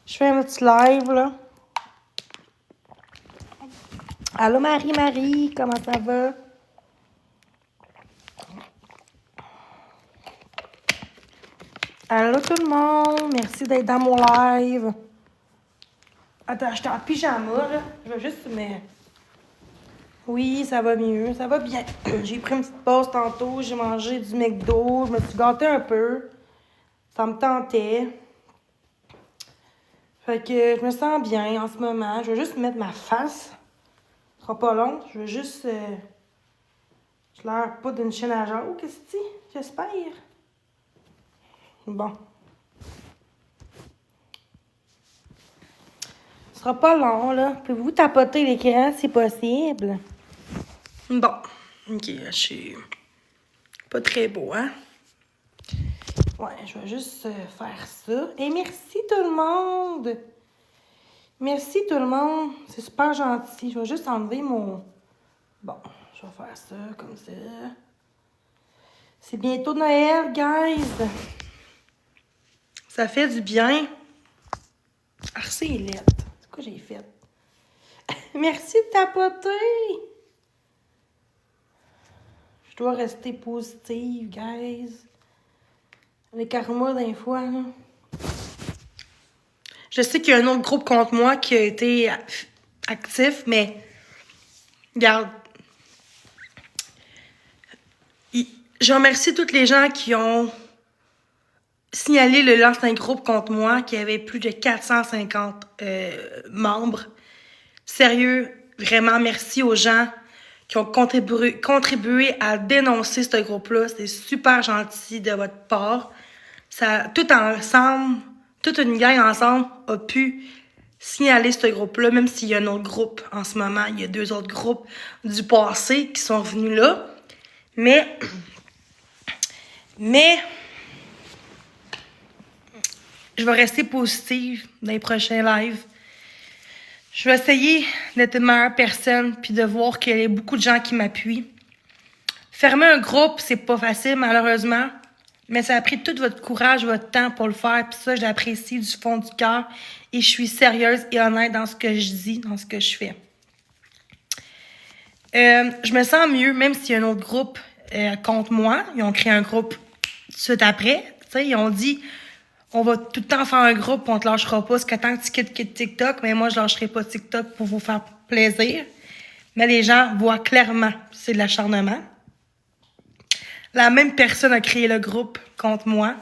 Je fais un petit live, là. Allô, Marie, comment ça va? Allô, tout le monde. Merci d'être dans mon live. Attends, j'étais en pyjama, là. Je vais juste me... Oui, ça va mieux, ça va bien. J'ai pris une petite pause tantôt, j'ai mangé du McDo, je me suis gâtée un peu. Ça me tentait. Fait que je me sens bien en ce moment. Je vais juste mettre ma face. Ce sera pas long. Je vais juste... Je l'air pas d'une chaîne à genre. Qu'est-ce que c'est? J'espère. Bon. Ce sera pas long, là. Pouvez-vous tapoter l'écran si possible? Bon. OK, je suis pas très beau, hein? Ouais, je vais juste faire ça. Et merci tout le monde! Merci tout le monde. C'est super gentil. Je vais juste enlever mon... Bon, je vais faire ça comme ça. C'est bientôt Noël, guys! Ça fait du bien. Ah, c'est lettre. C'est quoi j'ai fait? Merci de tapoter! Je dois rester positive, guys. Le karma d'un fois, là. Je sais qu'il y a un autre groupe contre moi qui a été actif, mais regarde. Je remercie toutes les gens qui ont signalé le lance d'un groupe contre moi qui avait plus de 450 membres. Sérieux, vraiment merci aux gens qui ont contribué à dénoncer ce groupe-là. C'est super gentil de votre part. Ça, tout ensemble, toute une gang ensemble a pu signaler ce groupe-là, même s'il y a un autre groupe en ce moment. Il y a 2 autres groupes du passé qui sont venus là. Mais, je vais rester positive dans les prochains lives. Je vais essayer d'être une meilleure personne puis de voir qu'il y a beaucoup de gens qui m'appuient. Fermer un groupe, c'est pas facile, malheureusement. Mais ça a pris tout votre courage, votre temps pour le faire. Puis ça, je l'apprécie du fond du cœur. Et je suis sérieuse et honnête dans ce que je dis, dans ce que je fais. Je me sens mieux, même s'il y a un autre groupe contre moi. Ils ont créé un groupe tout de suite après. T'sais, ils ont dit... On va tout le temps faire un groupe, on te lâchera pas. Parce que tant que tu quittes TikTok, mais moi, je lâcherai pas TikTok pour vous faire plaisir. Mais les gens voient clairement c'est de l'acharnement. La même personne a créé le groupe contre moi.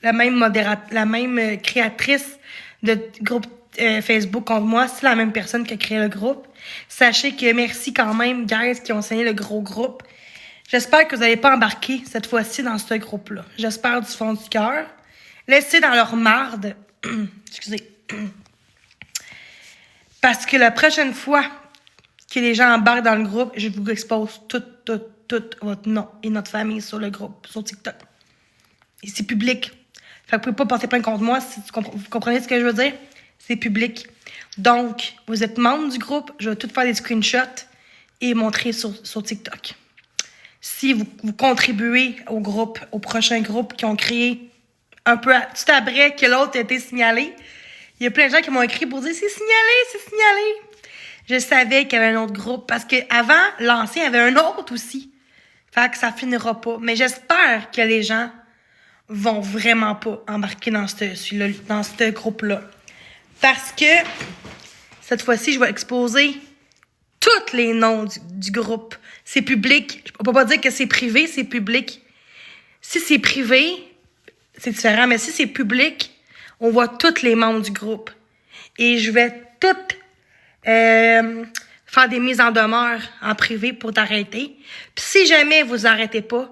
La même créatrice de groupe Facebook contre moi, c'est la même personne qui a créé le groupe. Sachez que merci quand même, guys, qui ont signé le gros groupe. J'espère que vous n'allez pas embarquer cette fois-ci dans ce groupe-là. J'espère du fond du cœur. Laissez dans leur marde. Excusez. Parce que la prochaine fois que les gens embarquent dans le groupe, je vous expose tout votre nom et notre famille sur le groupe, sur TikTok. Et c'est public. Fait que vous pouvez pas porter plainte contre moi, si vous comprenez ce que je veux dire? C'est public. Donc, vous êtes membre du groupe, je vais tout faire des screenshots et montrer sur TikTok. Si vous contribuez au groupe, au prochain groupe qui ont créé un peu tout après que l'autre a été signalé. Il y a plein de gens qui m'ont écrit pour dire « C'est signalé! » Je savais qu'il y avait un autre groupe parce qu'avant, l'ancien, il y avait un autre aussi. Fait que ça finira pas. Mais j'espère que les gens vont vraiment pas embarquer dans ce groupe-là. Parce que cette fois-ci, je vais exposer tous les noms du groupe. C'est public. Je peux pas dire que c'est privé, c'est public. Si c'est privé... c'est différent, mais si c'est public, on voit tous les membres du groupe. Et je vais toutes faire des mises en demeure en privé pour t'arrêter. Puis si jamais vous arrêtez pas,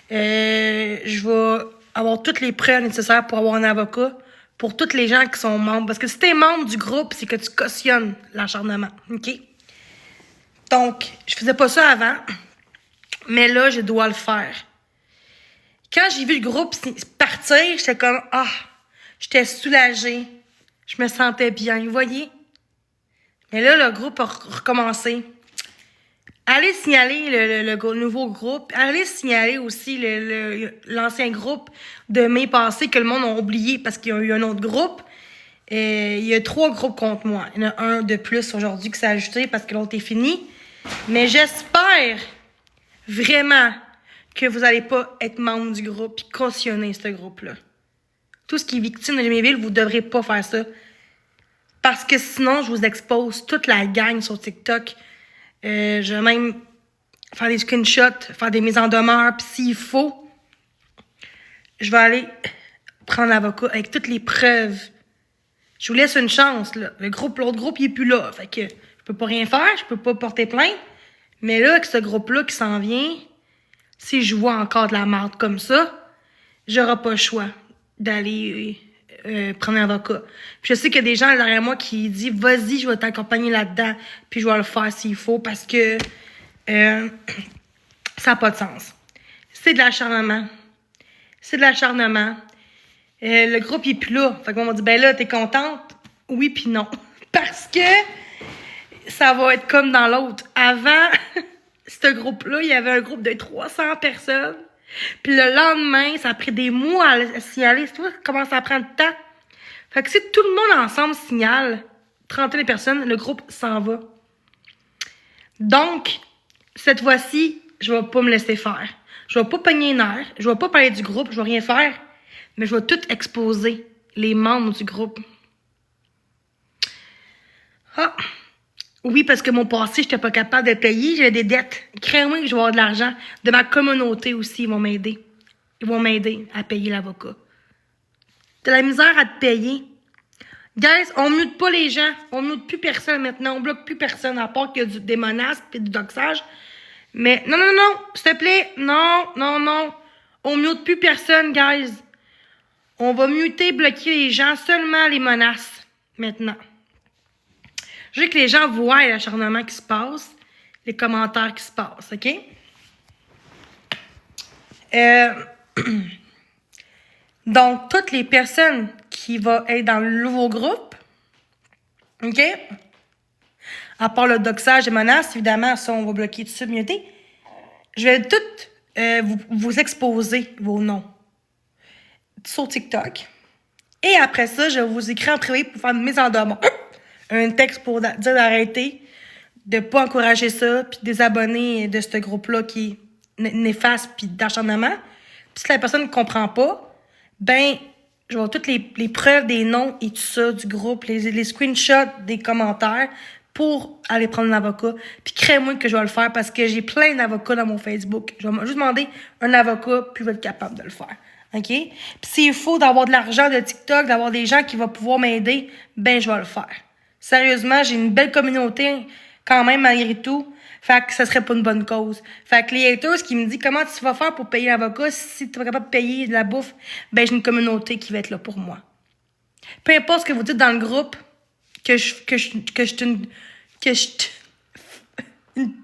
je vais avoir toutes les preuves nécessaires pour avoir un avocat pour tous les gens qui sont membres. Parce que si t'es membre du groupe, c'est que tu cautionnes l'acharnement. OK? Donc, je faisais pas ça avant, mais là, je dois le faire. Quand j'ai vu le groupe partir, j'étais comme, j'étais soulagée. Je me sentais bien, vous voyez? Mais là, le groupe a recommencé. Allez signaler le nouveau groupe. Allez signaler aussi l'ancien groupe de mai passé que le monde a oublié parce qu'il y a eu un autre groupe. Il y a 3 groupes contre moi. Il y en a un de plus aujourd'hui qui s'est ajouté parce que l'autre est fini. Mais j'espère vraiment que vous n'allez pas être membre du groupe et cautionner ce groupe-là. Tout ce qui est victime de Jiméville, vous ne devrez pas faire ça. Parce que sinon, je vous expose toute la gang sur TikTok. Je vais même faire des screenshots, faire des mises en demeure. Puis s'il faut, je vais aller prendre l'avocat avec toutes les preuves. Je vous laisse une chance, là. L'autre groupe, il est plus là. Fait que je peux pas rien faire, je peux pas porter plainte. Mais là, avec ce groupe-là qui s'en vient, si je vois encore de la merde comme ça, j'aurai pas le choix d'aller prendre un avocat. Puis je sais qu'il y a des gens derrière moi qui disent « Vas-y, je vais t'accompagner là-dedans, puis je vais le faire s'il faut, parce que ça n'a pas de sens. » C'est de l'acharnement. C'est de l'acharnement. Le groupe, il est plus là. Fait qu'on m'a dit « Ben là, t'es contente? » Oui puis non. Parce que ça va être comme dans l'autre. Avant, ce groupe-là, il y avait un groupe de 300 personnes. Puis le lendemain, ça a pris des mois à signaler. Tu vois comment ça prend de temps? Fait que si tout le monde ensemble signale, 31 personnes, le groupe s'en va. Donc, cette fois-ci, je vais pas me laisser faire. Je vais pas pogner une heure, je vais pas parler du groupe, je vais rien faire, mais je vais tout exposer, les membres du groupe. Ah! Oui, parce que mon passé, j'étais pas capable de payer, j'avais des dettes. Crée-moi que je vais avoir de l'argent. De ma communauté aussi, ils vont m'aider. Ils vont m'aider à payer l'avocat. T'as la misère à te payer. Guys, on mute pas les gens. On mute plus personne maintenant. On bloque plus personne, à part qu'il y a des menaces et du doxage. Mais non, non, non, s'il te plaît. Non, non, non. On mute plus personne, guys. On va muter, bloquer les gens, seulement les menaces, maintenant. Je veux que les gens voient l'acharnement qui se passe, les commentaires qui se passent, OK? Donc, toutes les personnes qui vont être dans le nouveau groupe, OK? À part le doxage et menaces, évidemment, ça, on va bloquer tout de suite, muter. Je vais toutes vous exposer vos noms sur TikTok. Et après ça, je vais vous écrire en privé pour faire une mise en demeure. Un texte pour dire d'arrêter, de pas encourager ça, puis désabonner de ce groupe-là qui est néfaste, puis d'acharnement. Puis si la personne ne comprend pas, ben, je vais avoir toutes les preuves des noms et tout ça du groupe, les screenshots des commentaires pour aller prendre un avocat. Puis crée-moi que je vais le faire parce que j'ai plein d'avocats dans mon Facebook. Je vais juste demander un avocat, puis je vais être capable de le faire. OK? Puis s'il faut d'avoir de l'argent de TikTok, d'avoir des gens qui vont pouvoir m'aider, ben, je vais le faire. Sérieusement, j'ai une belle communauté quand même malgré tout. Fait que ça serait pas une bonne cause. Fait que les haters qui me disent comment tu vas faire pour payer l'avocat si tu es pas capable de payer de la bouffe, ben j'ai une communauté qui va être là pour moi. Peu importe ce que vous dites dans le groupe, que je suis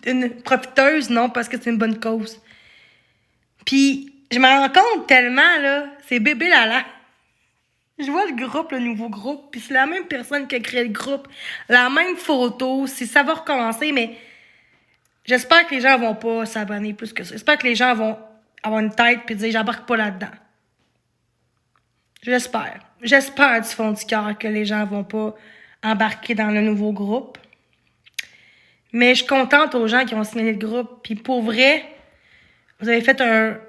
une profiteuse, non, parce que c'est une bonne cause. Puis je me rends compte tellement, là, c'est bébé Lala. Je vois le groupe, le nouveau groupe, puis c'est la même personne qui a créé le groupe, la même photo, si ça va recommencer, mais j'espère que les gens vont pas s'abonner plus que ça. J'espère que les gens vont avoir une tête puis dire j'embarque pas là-dedans. J'espère. J'espère du fond du cœur que les gens vont pas embarquer dans le nouveau groupe. Mais je suis contente aux gens qui ont signé le groupe. Puis pour vrai, vous avez fait un...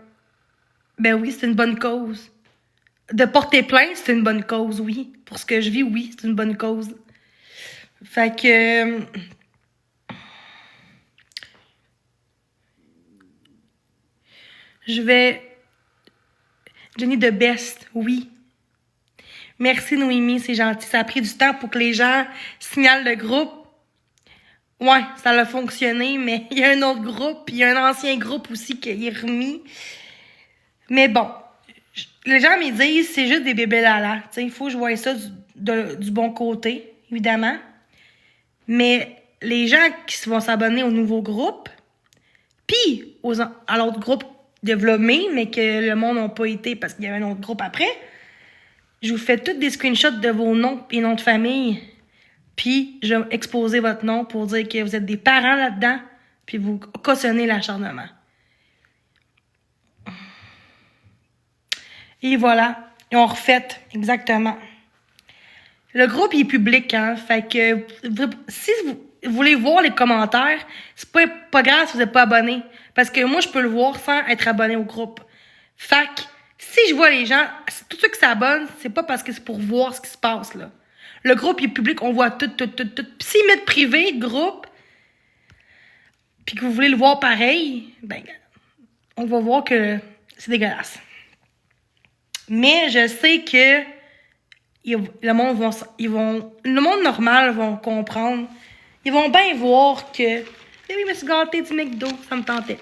Ben oui, c'est une bonne cause. De porter plainte, c'est une bonne cause, oui. Pour ce que je vis, oui, c'est une bonne cause. Fait que... je vais... Jenny de Best, oui. Merci Noémie, c'est gentil. Ça a pris du temps pour que les gens signalent le groupe. Ouais, ça a fonctionné, mais il y a un autre groupe, puis il y a un ancien groupe aussi qui est remis. Mais bon, les gens me disent c'est juste des bébés lala. Tu sais, il faut que je voie ça du bon côté, évidemment. Mais les gens qui vont s'abonner au nouveau groupe, puis à l'autre groupe développé, mais que le monde n'a pas été parce qu'il y avait un autre groupe après, je vous fais tous des screenshots de vos noms et noms de famille. Puis, je vais exposer votre nom pour dire que vous êtes des parents là-dedans, puis vous cautionnez l'acharnement. Et voilà, ils ont refait exactement. Le groupe, il est public, hein. Fait que si vous voulez voir les commentaires, c'est pas grave si vous n'êtes pas abonné. Parce que moi, je peux le voir sans être abonné au groupe. Fait que si je vois les gens, tous ceux qui s'abonnent, c'est pas parce que c'est pour voir ce qui se passe, là. Le groupe, il est public, on voit tout. Puis s'ils mettent privé, groupe, puis que vous voulez le voir pareil, ben, on va voir que c'est dégueulasse. Mais je sais que le monde normal vont comprendre. Ils vont bien voir que oui, je me suis gâtée du McDo, ça me tentait.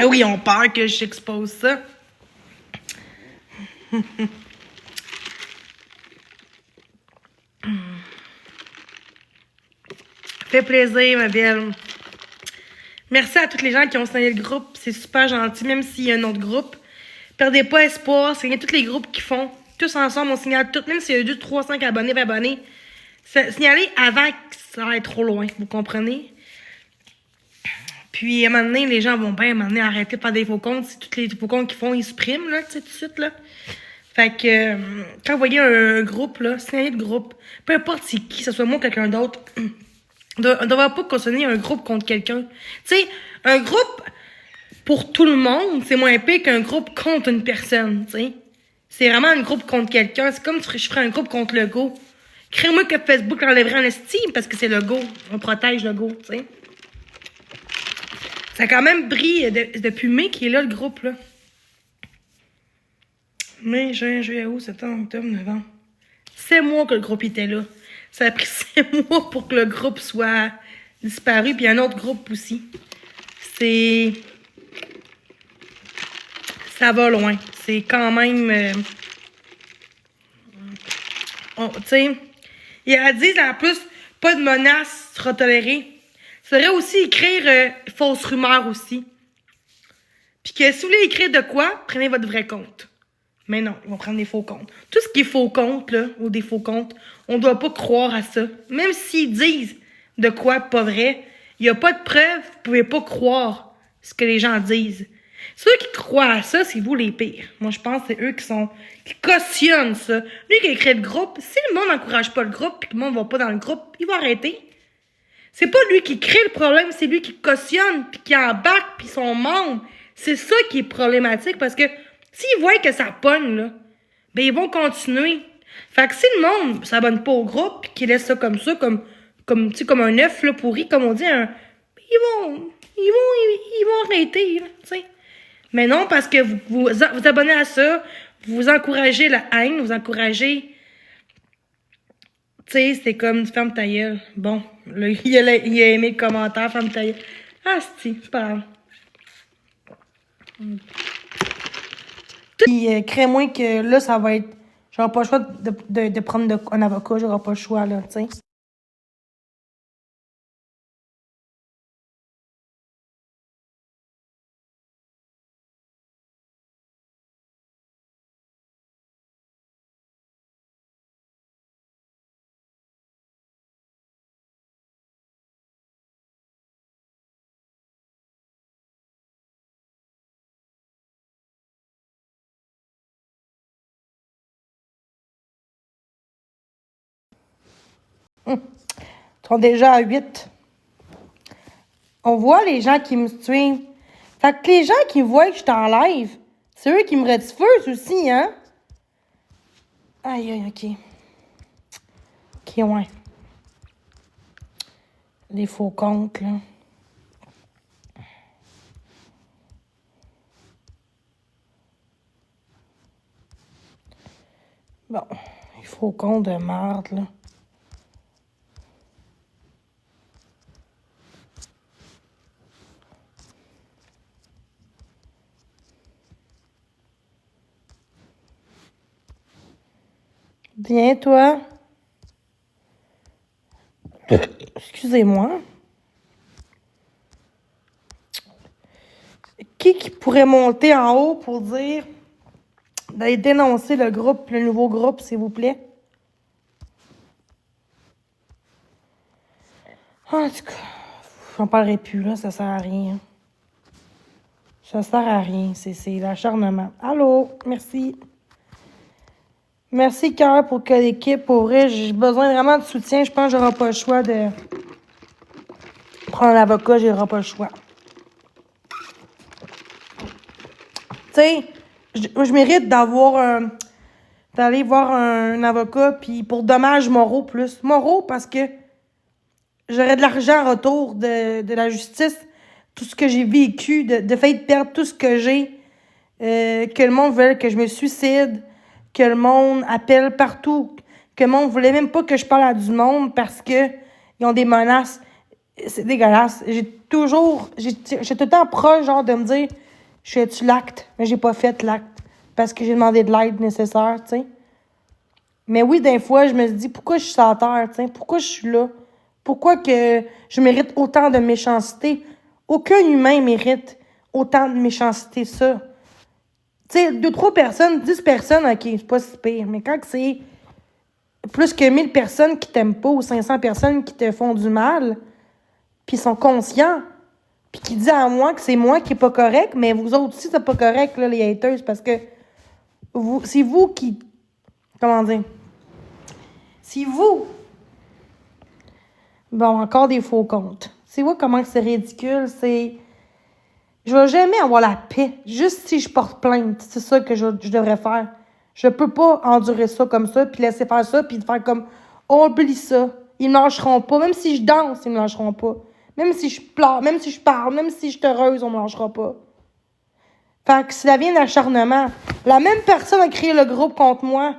Oui, on peur que j'expose ça. Fait plaisir, ma belle. Merci à tous les gens qui ont signé le groupe. C'est super gentil, même s'il y a un autre groupe. Perdez pas espoir. Signez tous les groupes qui font. Tous ensemble, on signale tout. Même s'il y a 2, 3, 5 abonnés, 20 abonnés. Signalez avant que ça aille trop loin. Vous comprenez? Puis, à un moment donné, les gens vont bien, à un moment donné, arrêter de faire des faux comptes. C'est tous les faux comptes qu'ils font, ils suppriment, là, tu sais, tout de suite, là. Fait que, quand vous voyez un groupe, là, signalez le groupe. Peu importe c'est qui, que ce soit moi ou quelqu'un d'autre. On ne devrait pas cautionner un groupe contre quelqu'un. Tu sais, un groupe pour tout le monde, c'est moins pire qu'un groupe contre une personne, tu sais. C'est vraiment un groupe contre quelqu'un. C'est comme si je ferais un groupe contre le go. Crée-moi que Facebook l'enlèverait en estime parce que c'est le go. On protège le go, tu sais. Ça a quand même brillé depuis mai qu'il est là, le groupe, là. Mai, juin, juillet, août, septembre, octobre, novembre. 7 mois que le groupe était là. Ça a pris 7 mois pour que le groupe soit disparu. Puis un autre groupe aussi. Ça va loin. C'est quand même... tu sais... Il a dit, en plus, pas de menace sera tolérée. Il faudrait aussi écrire fausses rumeurs aussi. Puis que si vous voulez écrire de quoi, prenez votre vrai compte. Mais non, ils vont prendre des faux comptes. Tout ce qui est faux compte, là, ou des faux comptes, on ne doit pas croire à ça. Même s'ils disent de quoi pas vrai, il n'y a pas de preuve, vous ne pouvez pas croire ce que les gens disent. Ceux qui croient à ça, c'est vous les pires. Moi, je pense que c'est eux qui cautionnent ça. Lui qui a créé le groupe, si le monde n'encourage pas le groupe, puis que le monde ne va pas dans le groupe, il va arrêter. C'est pas lui qui crée le problème, c'est lui qui cautionne, puis qui embarque, puis son membre. C'est ça qui est problématique, parce que s'ils voient que ça pogne, là, ben ils vont continuer. Fait que si le monde s'abonne pas au groupe, pis qu'il laisse ça comme ça, comme un œuf là, pourri, comme on dit, ils vont arrêter, tu sais. Mais non, parce que vous abonnez à ça, vous encouragez la haine, vous encouragez... Tu sais, c'est comme ferme ta gueule. Bon, là, il a aimé le commentaire, ferme ta gueule. Ah, c'est pas grave. Puis, crée-moi que là, ça va être... J'aurai pas le choix de prendre un avocat, j'aurai pas le choix, là, tu sais. Ils sont déjà à 8. On voit les gens qui me suivent. Fait que les gens qui voient que je suis en live, c'est eux qui me rediffusent aussi, hein? Aïe, aïe, OK. OK, ouais. Les faux comptes, là. Bon, les faux comptes de merde, là. Bien, toi? Excusez-moi. Qui pourrait monter en haut pour dire d'aller dénoncer le groupe, le nouveau groupe, s'il vous plaît? En tout cas. J'en parlerai plus, là, ça sert à rien. Ça sert à rien, c'est l'acharnement. Allô, merci. Merci, Cœur, pour que l'équipe, pour vrai, j'ai besoin vraiment de soutien. Je pense que j'aurai pas le choix de prendre un avocat, j'aurai pas le choix. Tu sais, je mérite d'aller voir un avocat, puis pour dommages moraux plus. Moraux, parce que j'aurais de l'argent en retour de la justice, tout ce que j'ai vécu, de fait perdre tout ce que j'ai, que le monde veut que je me suicide, que le monde appelle partout, que le monde voulait même pas que je parle à du monde parce que ils ont des menaces. C'est dégueulasse. J'ai tout le temps proche, genre, de me dire, je fais-tu l'acte? Mais j'ai pas fait l'acte parce que j'ai demandé de l'aide nécessaire, tu sais. Mais oui, des fois, je me dis, pourquoi je suis sur la terre, tu sais? Pourquoi je suis là? Pourquoi que je mérite autant de méchanceté? Aucun humain mérite autant de méchanceté, ça. Tu sais, 2, 3 personnes, 10 personnes, ok, c'est pas si pire. Mais quand c'est plus que 1000 personnes qui t'aiment pas ou 500 personnes qui te font du mal, puis sont conscients, puis qui disent à moi que c'est moi qui est pas correct, mais vous autres aussi, c'est pas correct, là, les haters, parce que c'est vous qui... Comment dire? C'est vous... Bon, encore des faux comptes. C'est vous comment c'est ridicule, c'est... Je vais jamais avoir la paix, juste si je porte plainte. C'est ça que je devrais faire. Je peux pas endurer ça comme ça, puis laisser faire ça, puis faire comme... Oh, oublie ça. Ils me lâcheront pas. Même si je danse, ils me lâcheront pas. Même si je pleure, même si je parle, même si je suis heureuse, on me lâchera pas. Fait que ça vient d'acharnement. La même personne a créé le groupe contre moi.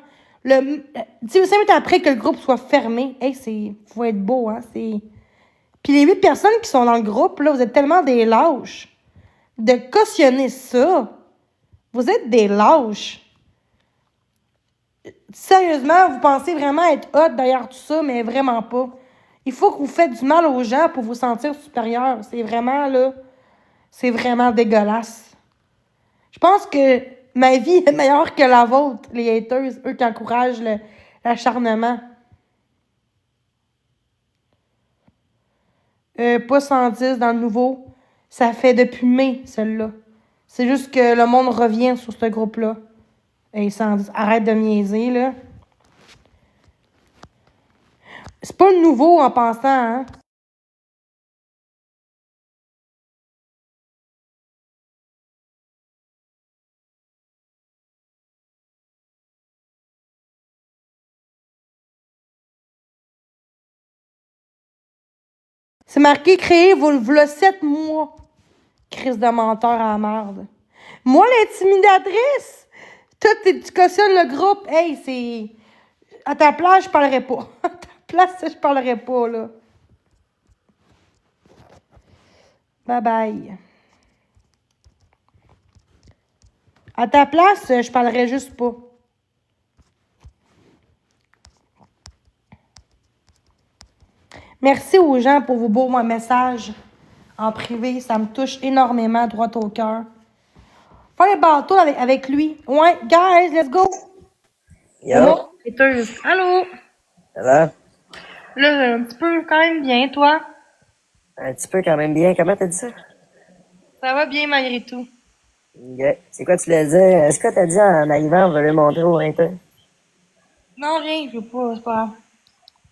5 minutes après que le groupe soit fermé. Hey, faut être beau, hein. Puis les 8 personnes qui sont dans le groupe, là, vous êtes tellement des lâches. De cautionner ça. Vous êtes des lâches. Sérieusement, vous pensez vraiment être hot derrière tout ça, mais vraiment pas. Il faut que vous faites du mal aux gens pour vous sentir supérieur. C'est vraiment, là, c'est vraiment dégueulasse. Je pense que ma vie est meilleure que la vôtre, les haters, eux qui encouragent l'acharnement. Pas 110 dans le nouveau. Ça fait depuis mai, celle-là. C'est juste que le monde revient sur ce groupe-là. Et 110, arrête de me niaiser, là. C'est pas le nouveau en pensant, hein. C'est marqué créé, v'là 7 mois. Crise de menteur à la merde. Moi, l'intimidatrice! Toi, tu cautionnes le groupe. Hey, c'est... À ta place, je parlerai pas. À ta place, je parlerai pas, là. Bye bye. À ta place, je parlerai juste pas. Merci aux gens pour vos beaux messages en privé. Ça me touche énormément, droit au cœur. Faire les bateaux avec lui. Ouais, guys, let's go. Yo, Allô? ça va? Là, un petit peu quand même bien, toi? Un petit peu quand même bien. Comment t'as dit ça? Ça va bien malgré tout. Ok. C'est quoi tu voulais dire? Est-ce que t'as dit en arrivant, on va le montrer au 20h? Non, rien, je veux pas, c'est pas grave.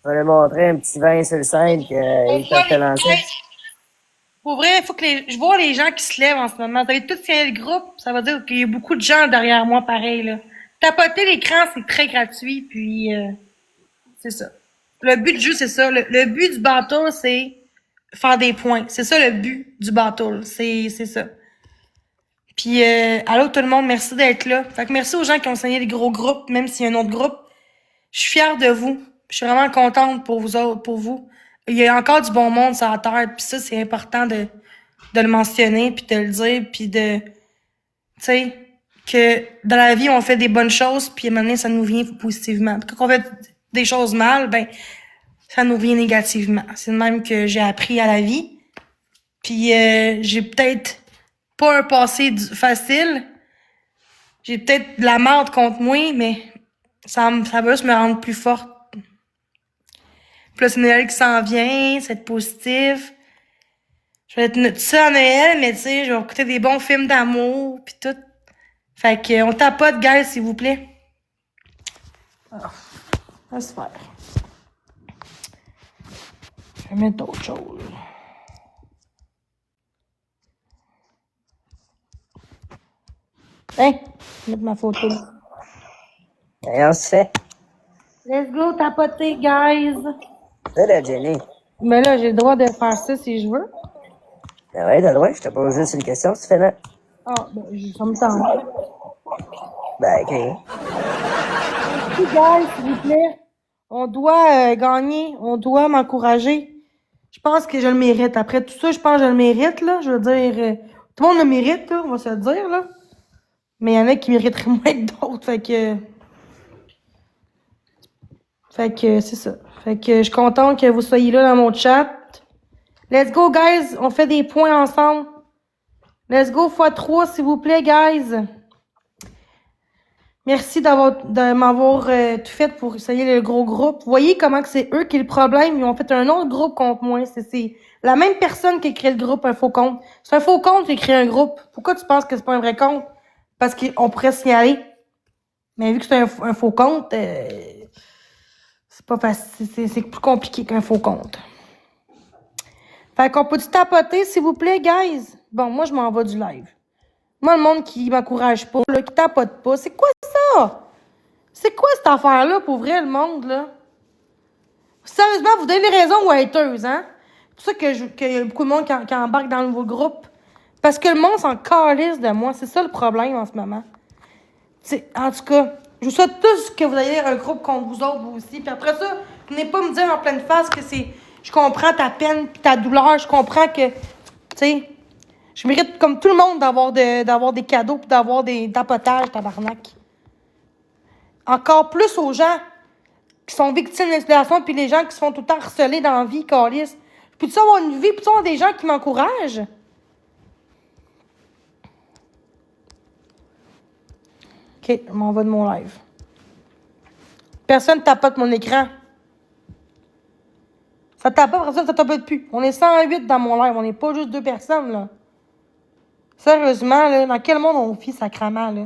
On va le montrer un petit vin sur le scène qu'ils peuvent te lancer. Pour vrai, il faut que je vois les gens qui se lèvent en ce moment. Vous avez tous signé le groupe, ça veut dire qu'il y a beaucoup de gens derrière moi pareil, là. Tapoter l'écran, c'est très gratuit, puis c'est ça. Le but du jeu, c'est ça. Le but du battle, c'est faire des points. C'est ça le but du battle. C'est ça. Puis, allô tout le monde, merci d'être là. Fait que merci aux gens qui ont signé les gros groupes, même s'il y a un autre groupe. Je suis fière de vous. Je suis vraiment contente pour vous autres, pour vous. Il y a encore du bon monde sur la terre, puis ça, c'est important de le mentionner, puis de le dire, puis de... Tu sais, que dans la vie, on fait des bonnes choses, puis à un moment donné, ça nous vient positivement. Puis quand on fait des choses mal, ben, ça nous vient négativement. C'est de même que j'ai appris à la vie. Puis j'ai peut-être pas un passé facile. J'ai peut-être de la merde contre moi, mais ça va juste me rendre plus forte. Puis là, c'est Noël qui s'en vient, c'est être positif. Je vais être toute seule à Noël, mais tu sais, je vais écouter des bons films d'amour, pis tout. Fait que, on tapote, guys, s'il vous plaît. Ah, laisse faire. Je vais mettre d'autres choses. Hein? Je vais mettre ma photo. Et on se fait. Let's go tapoter, guys! Ça, là, Jenny. Mais là, j'ai le droit de faire ça si je veux. Ben ouais, t'as le droit, je te pose juste une question, si tu fais là. Ah, ben, ça me tente. Ben, ok. Merci, guys, s'il vous plaît. On doit gagner. On doit m'encourager. Je pense que je le mérite. Après tout ça, je pense que je le mérite, là. Je veux dire, tout le monde le mérite, là, on va se le dire, là. Mais il y en a qui mériteraient moins que d'autres, fait que c'est ça. Fait que je suis contente que vous soyez là dans mon chat. Let's go, guys! On fait des points ensemble. Let's go x3, s'il vous plaît, guys! Merci de m'avoir tout fait pour essayer le gros groupe. Vous voyez comment que c'est eux qui ont le problème? Ils ont fait un autre groupe contre moi. C'est la même personne qui a créé le groupe, un faux compte. C'est un faux compte qui a créé un groupe. Pourquoi tu penses que c'est pas un vrai compte? Parce qu'on pourrait signaler. Mais vu que c'est un faux compte, c'est pas facile. C'est plus compliqué qu'un faux compte. Fait qu'on peut-tu tapoter, s'il vous plaît, guys? Bon, moi, je m'en vais du live. Moi, le monde qui m'encourage pas, là, qui tapote pas, c'est quoi ça? C'est quoi cette affaire-là, pour vrai, le monde, là? Sérieusement, vous donnez raison aux haters, hein? C'est pour ça qu'il y a beaucoup de monde qui embarque dans le nouveau groupe. Parce que le monde s'en calisse de moi. C'est ça le problème en ce moment. T'sais, en tout cas, je vous souhaite tous que vous ayez un groupe contre vous autres, vous aussi. Puis après ça, venez pas me dire en pleine face que c'est... Je comprends ta peine pis ta douleur. Je comprends que... Tu sais... Je mérite, comme tout le monde, d'avoir des cadeaux pis d'avoir des tapotages, tabarnak. Encore plus aux gens qui sont victimes de l'inspiration puis les gens qui se font tout le temps harceler dans la vie, câlisse. Peux-tu avoir une vie, peux-tu avoir des gens qui m'encouragent? OK, je m'en vais de mon live. Personne tapote mon écran. Ça tapote, personne, ça tapote plus. On est 108 dans mon live, on n'est pas juste 2 personnes, là. Sérieusement, là, dans quel monde on vit, sacrément, là?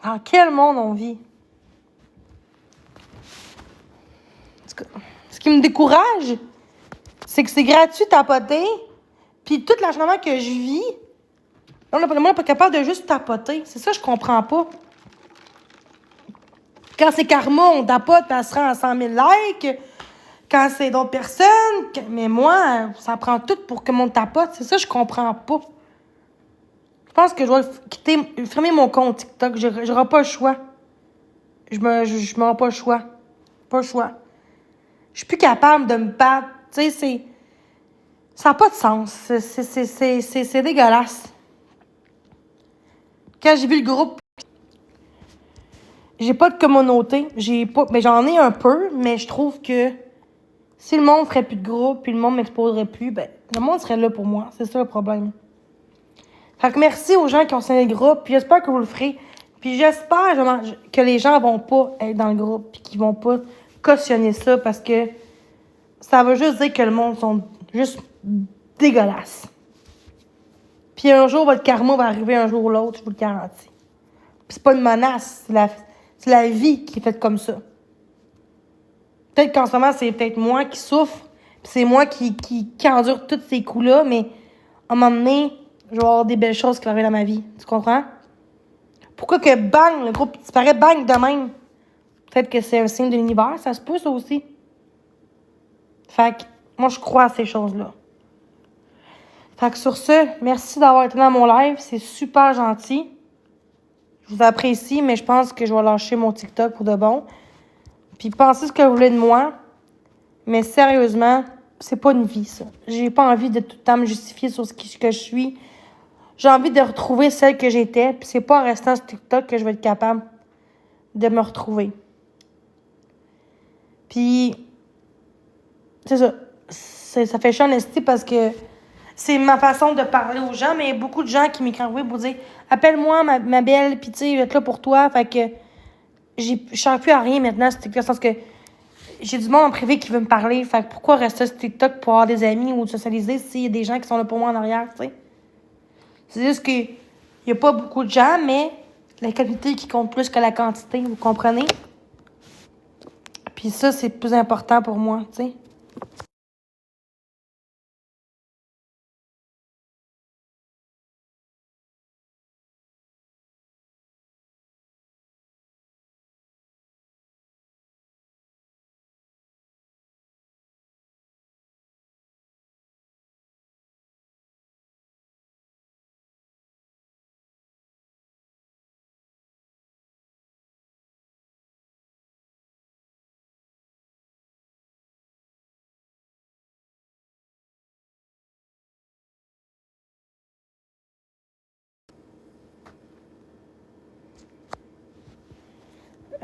Dans quel monde on vit? Ce qui me décourage, c'est que c'est gratuit tapoter, puis tout l'acharnement que je vis, on n'est pas capable de juste tapoter. C'est ça que je comprends pas. Quand c'est Karma, on tapote, puis elle se rend à 100 000 likes. Quand c'est d'autres personnes, mais moi, ça prend tout pour que mon tapote. C'est ça que je comprends pas. Je pense que je dois fermer mon compte TikTok. J'aurai pas le choix. Je m'aurai pas le choix. Pas le choix. Je suis plus capable de me battre. Tu sais, ça n'a pas de sens. C'est dégueulasse. Quand j'ai vu le groupe, j'ai pas de communauté. Mais j'en ai un peu, mais je trouve que si le monde ferait plus de groupe puis le monde m'exposerait plus, ben, le monde serait là pour moi. C'est ça le problème. Fait que merci aux gens qui ont signé le groupe, puis j'espère que vous le ferez. Puis j'espère que les gens vont pas être dans le groupe, puis qu'ils vont pas cautionner ça, parce que ça veut juste dire que le monde sont juste dégueulasses. Puis un jour, votre karma va arriver un jour ou l'autre, je vous le garantis. Puis c'est pas une menace, c'est la vie qui est faite comme ça. Peut-être qu'en ce moment, c'est peut-être moi qui souffre, puis c'est moi qui endure tous ces coups-là, mais à un moment donné, je vais avoir des belles choses qui vont arriver dans ma vie. Tu comprends? Pourquoi que bang, le groupe disparaît bang de même? Peut-être que c'est un signe de l'univers, ça se peut ça aussi. Fait que moi, je crois à ces choses-là. Fait que sur ce, merci d'avoir été dans mon live. C'est super gentil. Je vous apprécie, mais je pense que je vais lâcher mon TikTok pour de bon. Puis pensez ce que vous voulez de moi. Mais sérieusement, c'est pas une vie, ça. J'ai pas envie de tout le temps me justifier sur ce que je suis. J'ai envie de retrouver celle que j'étais. Puis c'est pas en restant sur TikTok que je vais être capable de me retrouver. Puis, c'est ça. Ça fait chiant en esti parce que c'est ma façon de parler aux gens, mais il y a beaucoup de gens qui m'écrivent pour dire « Appelle-moi, ma belle, pis tu sais, je vais être là pour toi. » Fait que je ne sers plus à rien maintenant, c'est dans le sens que j'ai du monde en privé qui veut me parler. Fait que pourquoi rester sur TikTok pour avoir des amis ou socialiser s'il y a des gens qui sont là pour moi en arrière, tu sais? C'est juste qu'il n'y a pas beaucoup de gens, mais la qualité qui compte plus que la quantité, vous comprenez? Puis ça, c'est plus important pour moi, tu sais.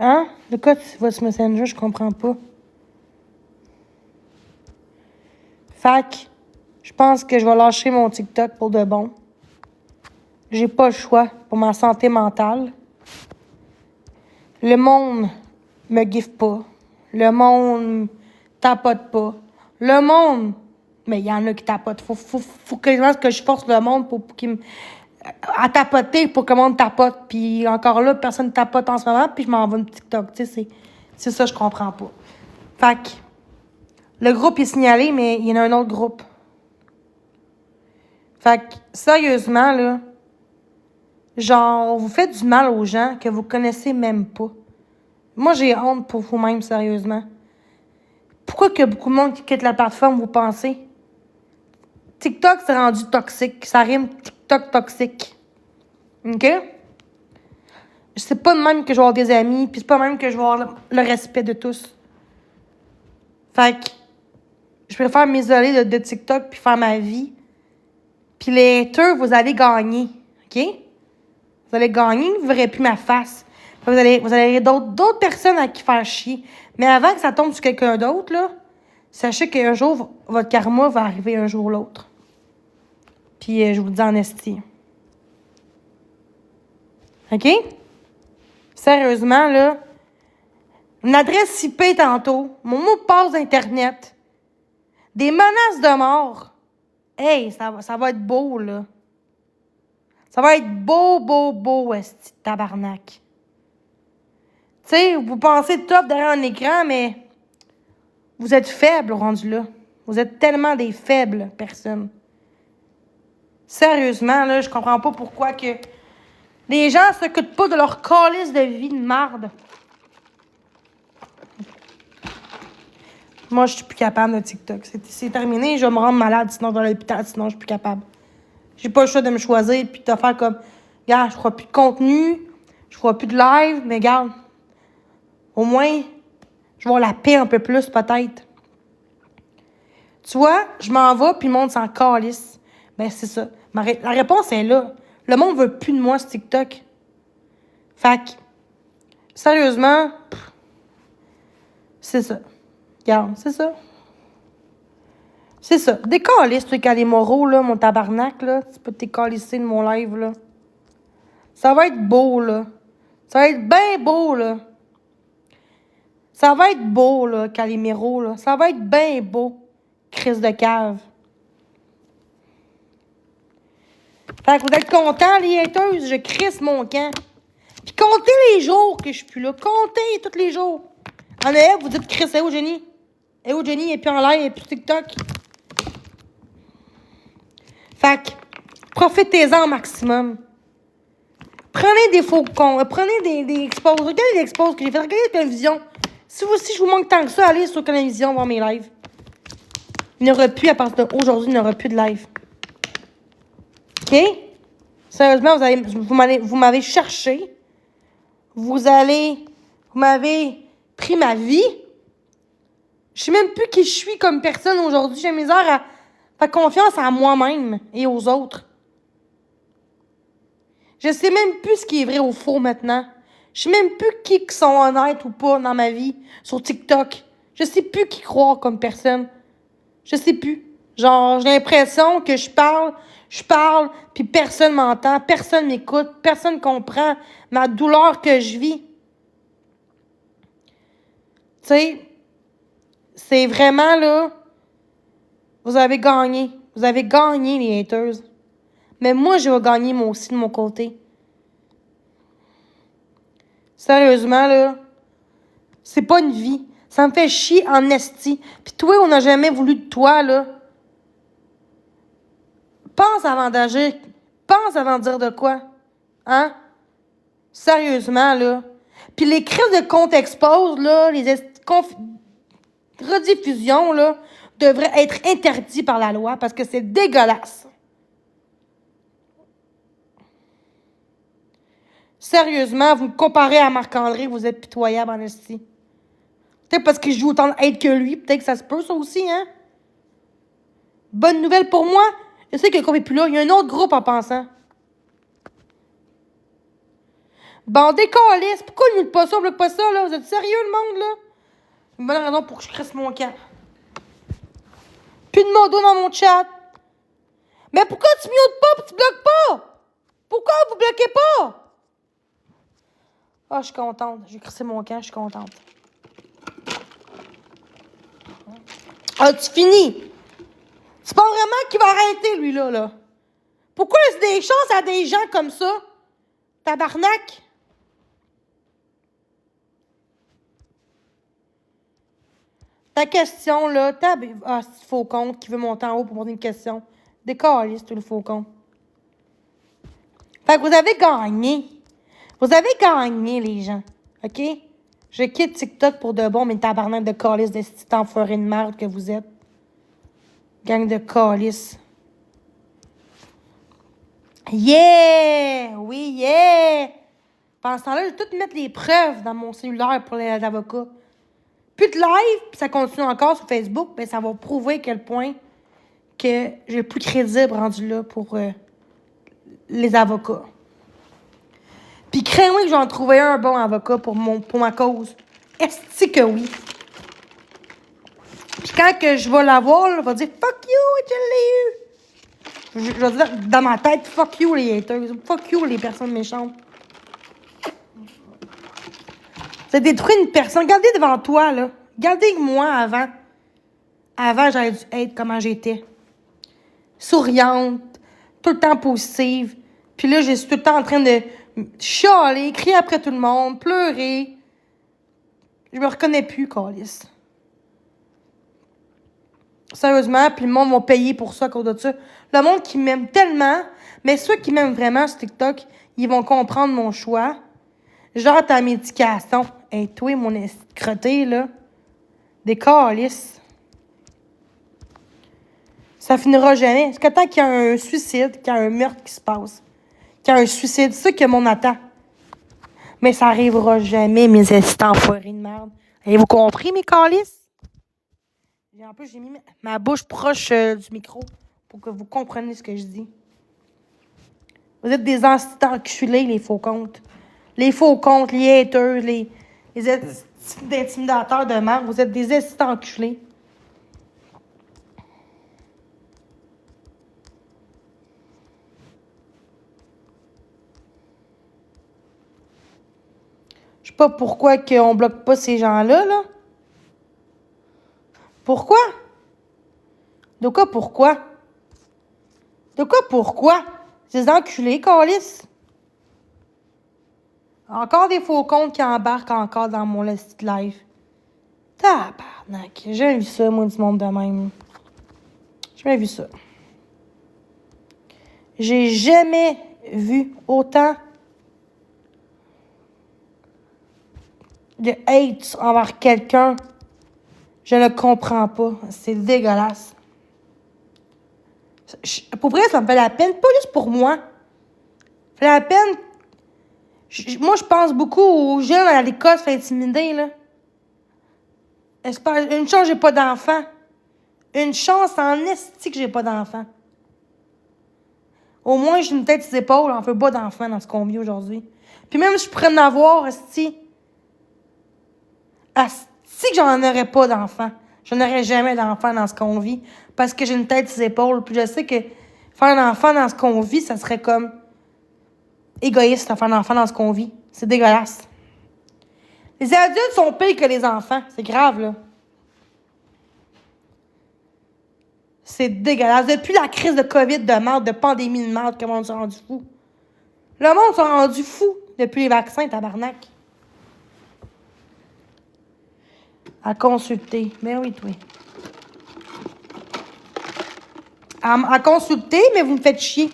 Hein? De quoi tu vas sur Messenger? Je comprends pas. Fac, je pense que je vais lâcher mon TikTok pour de bon. J'ai pas le choix pour ma santé mentale. Le monde me gifle pas. Le monde tapote pas. Le monde... Mais il y en a qui tapotent. Faut que je force le monde pour qu'il me... à tapoter pour que le monde tapote. Puis encore là, personne tapote en ce moment, puis je m'envoie une TikTok. Tu sais, c'est ça, je comprends pas. Fait que le groupe est signalé, mais il y en a un autre groupe. Fait que, sérieusement, là, genre, vous faites du mal aux gens que vous connaissez même pas. Moi, j'ai honte pour vous-même, sérieusement. Pourquoi que beaucoup de monde qui quitte la plateforme, vous pensez? TikTok, c'est rendu toxique. Ça rime TikTok toxique. OK? C'est pas de même que je vais avoir des amis, puis c'est pas de même que je vais avoir le respect de tous. Fait que je préfère m'isoler de TikTok puis faire ma vie. Puis les haters, vous allez gagner. OK? Vous allez gagner, vous verrez plus ma face. Vous allez d'autres personnes à qui faire chier. Mais avant que ça tombe sur quelqu'un d'autre, là, sachez qu'un jour, votre karma va arriver un jour ou l'autre. Puis je vous le dis en esti. OK? Sérieusement, là, une adresse IP tantôt, mon mot de passe d'Internet, des menaces de mort. Hey, ça va être beau, là. Ça va être beau, esti, tabarnak. Tu sais, vous pensez top derrière un écran, mais vous êtes faibles rendu là. Vous êtes tellement des faibles personnes. Sérieusement, là, je comprends pas pourquoi que les gens s'occupent pas de leur calice de vie de marde. Moi, je suis plus capable de TikTok. C'est terminé, je vais me rendre malade, sinon dans l'hôpital, sinon je suis plus capable. J'ai pas le choix de me choisir puis de faire comme, regarde, je ferai plus de contenu, je ferai plus de live, mais regarde, au moins, je vais avoir la paix un peu plus, peut-être. Tu vois, je m'en vais, puis le monde s'en calisse. Ben, c'est ça. La réponse est là. Le monde veut plus de moi, ce TikTok. Fait que, sérieusement, c'est ça. Regarde, c'est ça. C'est ça. Décalisse, toi, quand les moraux, là, mon tabarnak, là. Tu peux te décalisser de mon live, là. Ça va être beau, là. Ça va être bien beau, là. Ça va être beau, là, Calimero, là. Ça va être bien beau. Crise de cave. Fait que vous êtes contents, les haters? Je crisse mon camp. Puis comptez les jours que je suis plus là. Comptez tous les jours. En est, vous dites Chris, où Jenny? Et où Jenny? Et puis en live, et puis TikTok. Fait que, profitez-en au maximum. Prenez des faux comptes. Prenez des exposes. Regardez les exposes que j'ai fait. Regardez la télévision. Si je vous manque tant que ça, allez sur télévision voir mes lives. Il n'y aura plus, à partir d'aujourd'hui, il n'y aura plus de live. OK? Sérieusement, vous m'avez cherché. Vous m'avez pris ma vie. Je sais même plus qui je suis comme personne aujourd'hui. J'ai misère à faire confiance à moi-même et aux autres. Je sais même plus ce qui est vrai ou faux maintenant. Je sais même plus qui sont honnêtes ou pas dans ma vie sur TikTok. Je sais plus qui croire comme personne. Je sais plus. Genre, j'ai l'impression que je parle, puis personne m'entend, personne m'écoute, personne comprend ma douleur que je vis. Tu sais, C'est vraiment, là, vous avez gagné. Vous avez gagné, les haters. Mais moi, je vais gagner, moi aussi, de mon côté. Sérieusement, là, c'est pas une vie. Ça me fait chier en esti. Puis toi, on n'a jamais voulu de toi, là. Pense avant d'agir. Pense avant de dire de quoi. Hein? Sérieusement, là. Puis les crises de compte expose, là, les rediffusions, là, devraient être interdits par la loi parce que c'est dégueulasse. Sérieusement, vous me comparez à Marc-André, vous êtes pitoyable en esti. Peut-être parce que je joue autant de hate que lui, peut-être que ça se peut, ça aussi, hein? Bonne nouvelle pour moi, je sais que le groupe est plus là, il y a un autre groupe en pensant. Bon, décalisse, pourquoi il nous pas ça, bloque pas ça, là? Vous êtes sérieux, le monde, là? Une bonne raison pour que je crisse mon camp. Plus de modo dans mon chat. Mais pourquoi tu mutes pas et tu bloques pas? Pourquoi vous bloquez pas? Ah, je suis contente. J'ai crissé mon camp, je suis contente. As-tu fini? C'est pas vraiment qu'il va arrêter, lui, là. Pourquoi laisser des chances à des gens comme ça? Tabarnak! Ta question, là, ah, c'est faux compte qui veut monter en haut pour poser une question. Décaliste, tout le faux compte. Fait que vous avez gagné. Vous avez gagné, les gens. OK? Je quitte TikTok pour de bon, mais tabarnak de calice de petits enfoirés de merde que vous êtes. Gang de calice. Yeah! Oui, yeah! Pendant ce temps-là, je vais tout mettre les preuves dans mon cellulaire pour les avocats. Plus de live, puis ça continue encore sur Facebook, ben ça va prouver à quel point que j'ai plus crédible rendu là pour les avocats. Puis craignez que j'en trouvais un bon avocat pour ma cause. Est-ce que oui? Puis quand que je vais l'avoir, il va dire « Fuck you, je l'ai eu! » Je vais dire dans ma tête « Fuck you les haters, fuck you les personnes méchantes. » Vous avez détruit une personne. Regardez devant toi, là. Regardez moi avant. Avant, j'aurais dû être comment j'étais. Souriante, tout le temps positive. Puis là, je suis tout le temps en train de chialer, crier après tout le monde, pleurer. Je me reconnais plus, câlisse. Sérieusement, puis le monde va payer pour ça à cause de ça. Le monde qui m'aime tellement, mais ceux qui m'aiment vraiment sur TikTok, ils vont comprendre mon choix. Genre ta médication. Hey, toi, mon escroté, là. Des câlisses. Ça finira jamais. Parce que tant qu'il y a un suicide, qu'il y a un meurtre qui se passe, qu'il y a un suicide, c'est ça que mon attend. Mais ça arrivera jamais, mes assistants enfoirés de merde. Avez-vous compris, mes câlisses? En plus, j'ai mis ma bouche proche du micro pour que vous compreniez ce que je dis. Vous êtes des enculés, les faux comptes. Les faux comptes, les haters, les intimidateurs de merde. Vous êtes des enculés. Je sais pas pourquoi on bloque pas ces gens-là, là. Pourquoi? De quoi pourquoi? De quoi pourquoi? Ces enculés, câlisse. Encore des faux comptes qui embarquent encore dans mon live. Tabarnak. J'ai jamais vu ça, moi, du monde de même. J'ai jamais vu ça. J'ai jamais vu autant de hate envers quelqu'un. Je ne comprends pas. C'est dégueulasse. Pour vrai, ça me fait la peine. Pas juste pour moi. Ça me fait la peine. Moi, je pense beaucoup aux jeunes à l'école se faire intimider, là. Une chance, j'ai pas d'enfant. Une chance en esti que j'ai pas d'enfant. Au moins, j'ai une tête sur les épaules. On fait pas d'enfant dans ce qu'on vit aujourd'hui. Puis même si je pourrais en avoir, esti que j'en aurais pas d'enfant. Je n'aurais jamais d'enfant dans ce qu'on vit. Parce que j'ai une tête sur les épaules. Puis je sais que faire un enfant dans ce qu'on vit, ça serait comme égoïste de faire un enfant dans ce qu'on vit. C'est dégueulasse. Les adultes sont pires que les enfants. C'est grave, là. C'est dégueulasse. Depuis la crise de COVID de merde, de pandémie de merde, que le monde s'est rendu fou. Le monde s'est rendu fou depuis les vaccins, tabarnak. À consulter. Ben oui, toi. À consulter, mais vous me faites chier.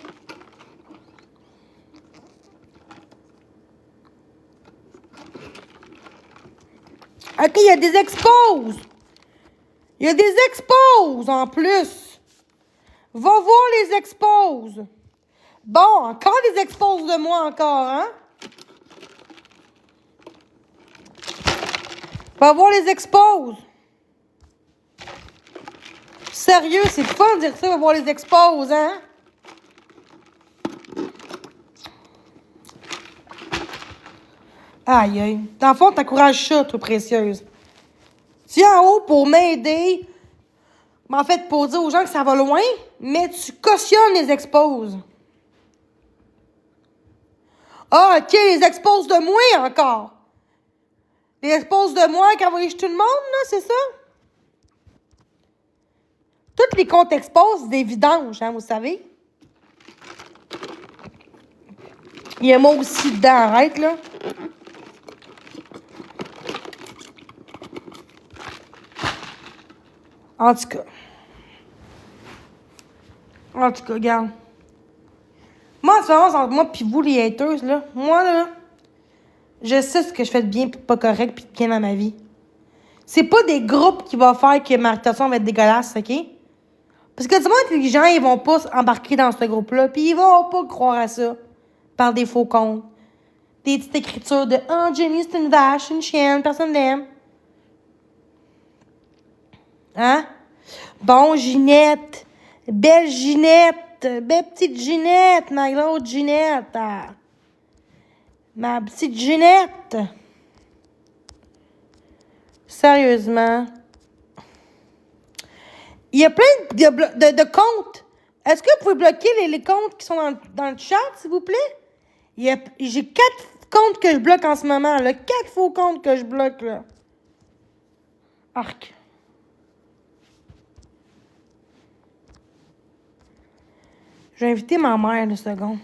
OK, il y a des exposes. Il y a des exposes en plus. Va voir les exposes. Bon, encore des exposes de moi encore, hein? Va voir les exposes. Sérieux, c'est fun de dire ça, va voir les exposes, hein? Aïe, aïe. Dans le fond, t'encourages ça, toi, précieuse. Tu es en haut pour m'aider, mais en fait, pour dire aux gens que ça va loin, mais tu cautionnes les exposes. Ah, OK, les exposes de moi encore. Les exposes de moi qui envoient tout le monde, là, c'est ça? Toutes les comptes exposent des vidanges, hein, vous savez? Il y a moi aussi dedans, arrête, là. En tout cas, regarde. Moi, la différence entre moi et vous, les haters, là, moi, là, je sais ce que je fais de bien et pas correct puis de bien dans ma vie. C'est pas des groupes qui vont faire que ma réputation va être dégueulasse, OK? Parce que du moins intelligents, ils vont pas embarquer dans ce groupe-là puis ils vont pas croire à ça par des faux comptes. Des petites écritures de « Oh, Jenny, c'est une vache, une chienne, personne l'aime. » Hein? Bon, Ginette. Belle Ginette. Belle petite Ginette, ma grosse Ginette. Ah. Ma petite Ginette. Sérieusement. Il y a plein de comptes. Est-ce que vous pouvez bloquer les comptes qui sont dans le chat, s'il vous plaît? J'ai 4 comptes que je bloque en ce moment. Là. 4 faux comptes que je bloque. Là. Arc. Je vais inviter ma mère, une seconde.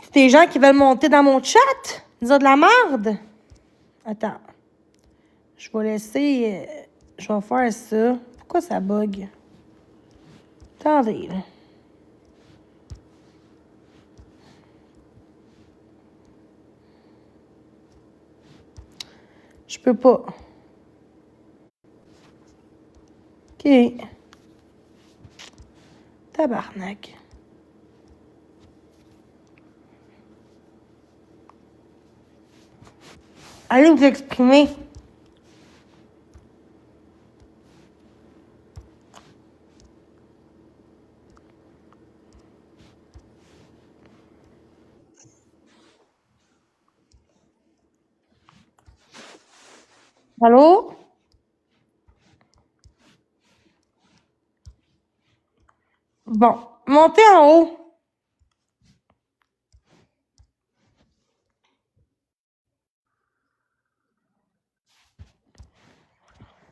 C'est des gens qui veulent monter dans mon chat, dire de la merde. Attends. Je vais laisser... je vais faire ça. Pourquoi ça bug? Attendez, là. Je peux pas. OK. Tabarnak. Allez vous exprimer. Allô? Bon, montez en haut.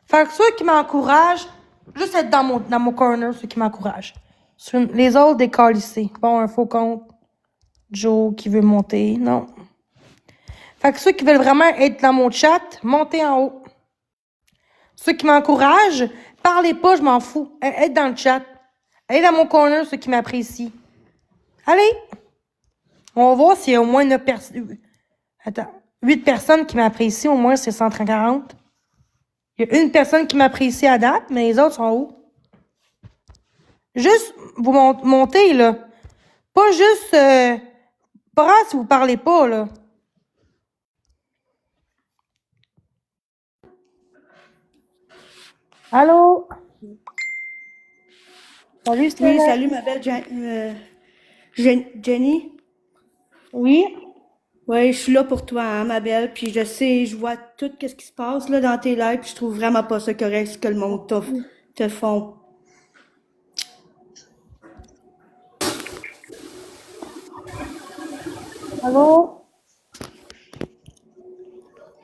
Fait que ceux qui m'encouragent, juste être dans mon corner, ceux qui m'encouragent. Les autres, décalissés. Bon, un faux compte. Joe qui veut monter. Non. Fait que ceux qui veulent vraiment être dans mon chat, montez en haut. Ceux qui m'encouragent, parlez pas, je m'en fous. Être dans le chat. Allez dans mon corner, ceux qui m'apprécient. Allez! On va voir s'il y a au moins 9 personnes. Attends. 8 personnes qui m'apprécient, au moins c'est 140. Il y a une personne qui m'apprécie à date, mais les autres sont où? Juste, vous montez, là. Pas juste... pas grave si vous parlez pas, là. Allô? Salut, Oui, Stella. salut ma belle Jenny. Oui? Oui, je suis là pour toi, hein, ma belle. Puis je sais, je vois tout ce qui se passe là dans tes lives. Puis je trouve vraiment pas ça correct ce que le monde te font. Allô?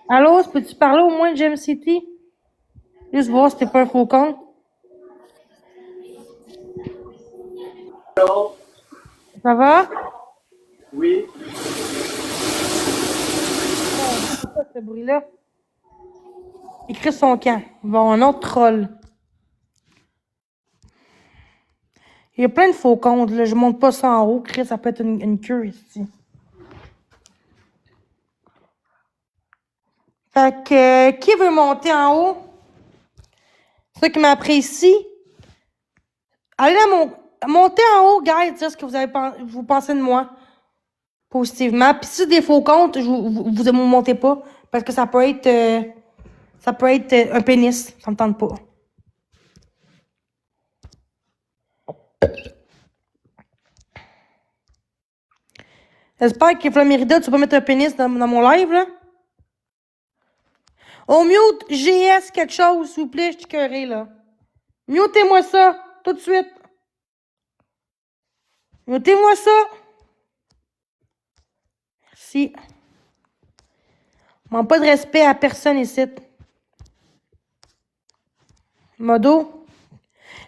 Allô, peux-tu parler au moins de Gem City? Juste voir si t'es pas un faux compte. Ça va? Oui, C'est quoi ce bruit-là? Écrit son camp. Bon, un autre troll. Il y a plein de faux comptes, là. Je monte pas ça en haut. Chris, ça peut être une queue ici. Fait que, qui veut monter en haut? Ceux qui m'apprécient, allez montez en haut, guys, dire ce que vous pensez de moi. Positivement. Puis si c'est des faux comptes, vous ne montez pas. Parce que ça peut être un pénis. Ça me tente pas. J'espère que Flamérida, tu peux mettre un pénis dans mon live, là. On mute GS quelque chose, s'il vous plaît, je suis curé, là. Mutez-moi ça, tout de suite. Mutez-moi ça. Merci. Manque pas de respect à personne ici. Modo.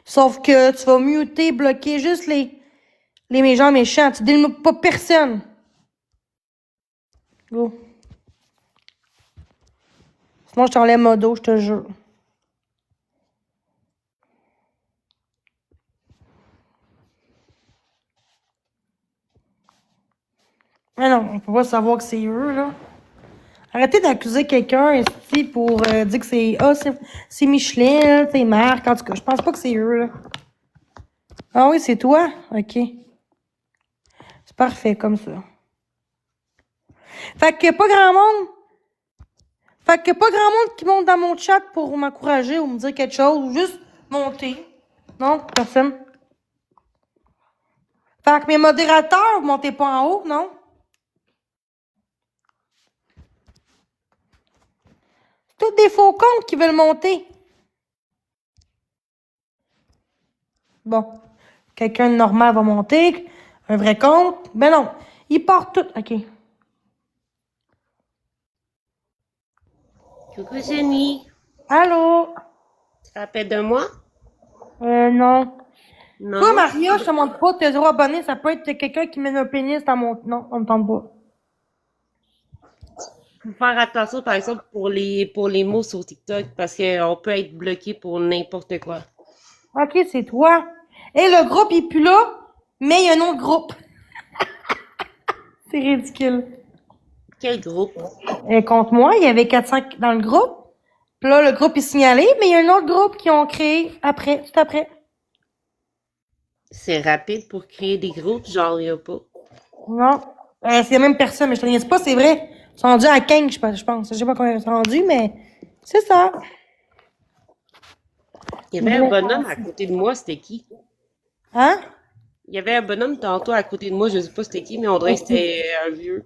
Sauf que tu vas muter, bloquer juste les gens méchants. Tu délimutes pas personne. Go. Sinon, je t'enlève modo, je te jure. Mais non, on peut pas savoir que c'est eux, là. Arrêtez d'accuser quelqu'un ici pour dire que c'est c'est Michelin, c'est Marc. En tout cas, je pense pas que c'est eux, là. Ah oui, c'est toi? OK. C'est parfait comme ça. Fait que pas grand monde. Fait que pas grand monde qui monte dans mon chat pour m'encourager ou me dire quelque chose ou juste monter. Non, personne. Fait que mes modérateurs, vous montez pas en haut, non? C'est tous des faux comptes qui veulent monter. Bon. Quelqu'un de normal va monter. Un vrai compte. Ben non. Ils partent tout. OK. Coucou Jenny, Allô? tu te rappelles de moi? Non. Non? Toi, Maria, je te montre pas, t'es zéro abonné, ça peut être quelqu'un qui met un pénis dans mon... Non, on me tente pas. Faut faire attention par exemple pour les mots sur TikTok parce qu'on peut être bloqué pour n'importe quoi. OK, c'est toi. Et le groupe, il est plus là, mais il y a un autre groupe. C'est ridicule. Quel groupe? Contre moi, il y avait 400 dans le groupe. Puis là, le groupe est signalé, mais il y a un autre groupe qui ont créé après, tout après. C'est rapide pour créer des groupes, genre il y a pas. Non. C'est la même personne, mais je te niaise pas, c'est vrai. Ils sont rendus à 15, je pense. Je sais pas combien ils sont rendus, mais c'est ça. Il y avait un bonhomme à côté de moi, c'était qui? Hein? Il y avait un bonhomme tantôt à côté de moi, je sais pas c'était qui, mais on dirait que c'était un vieux.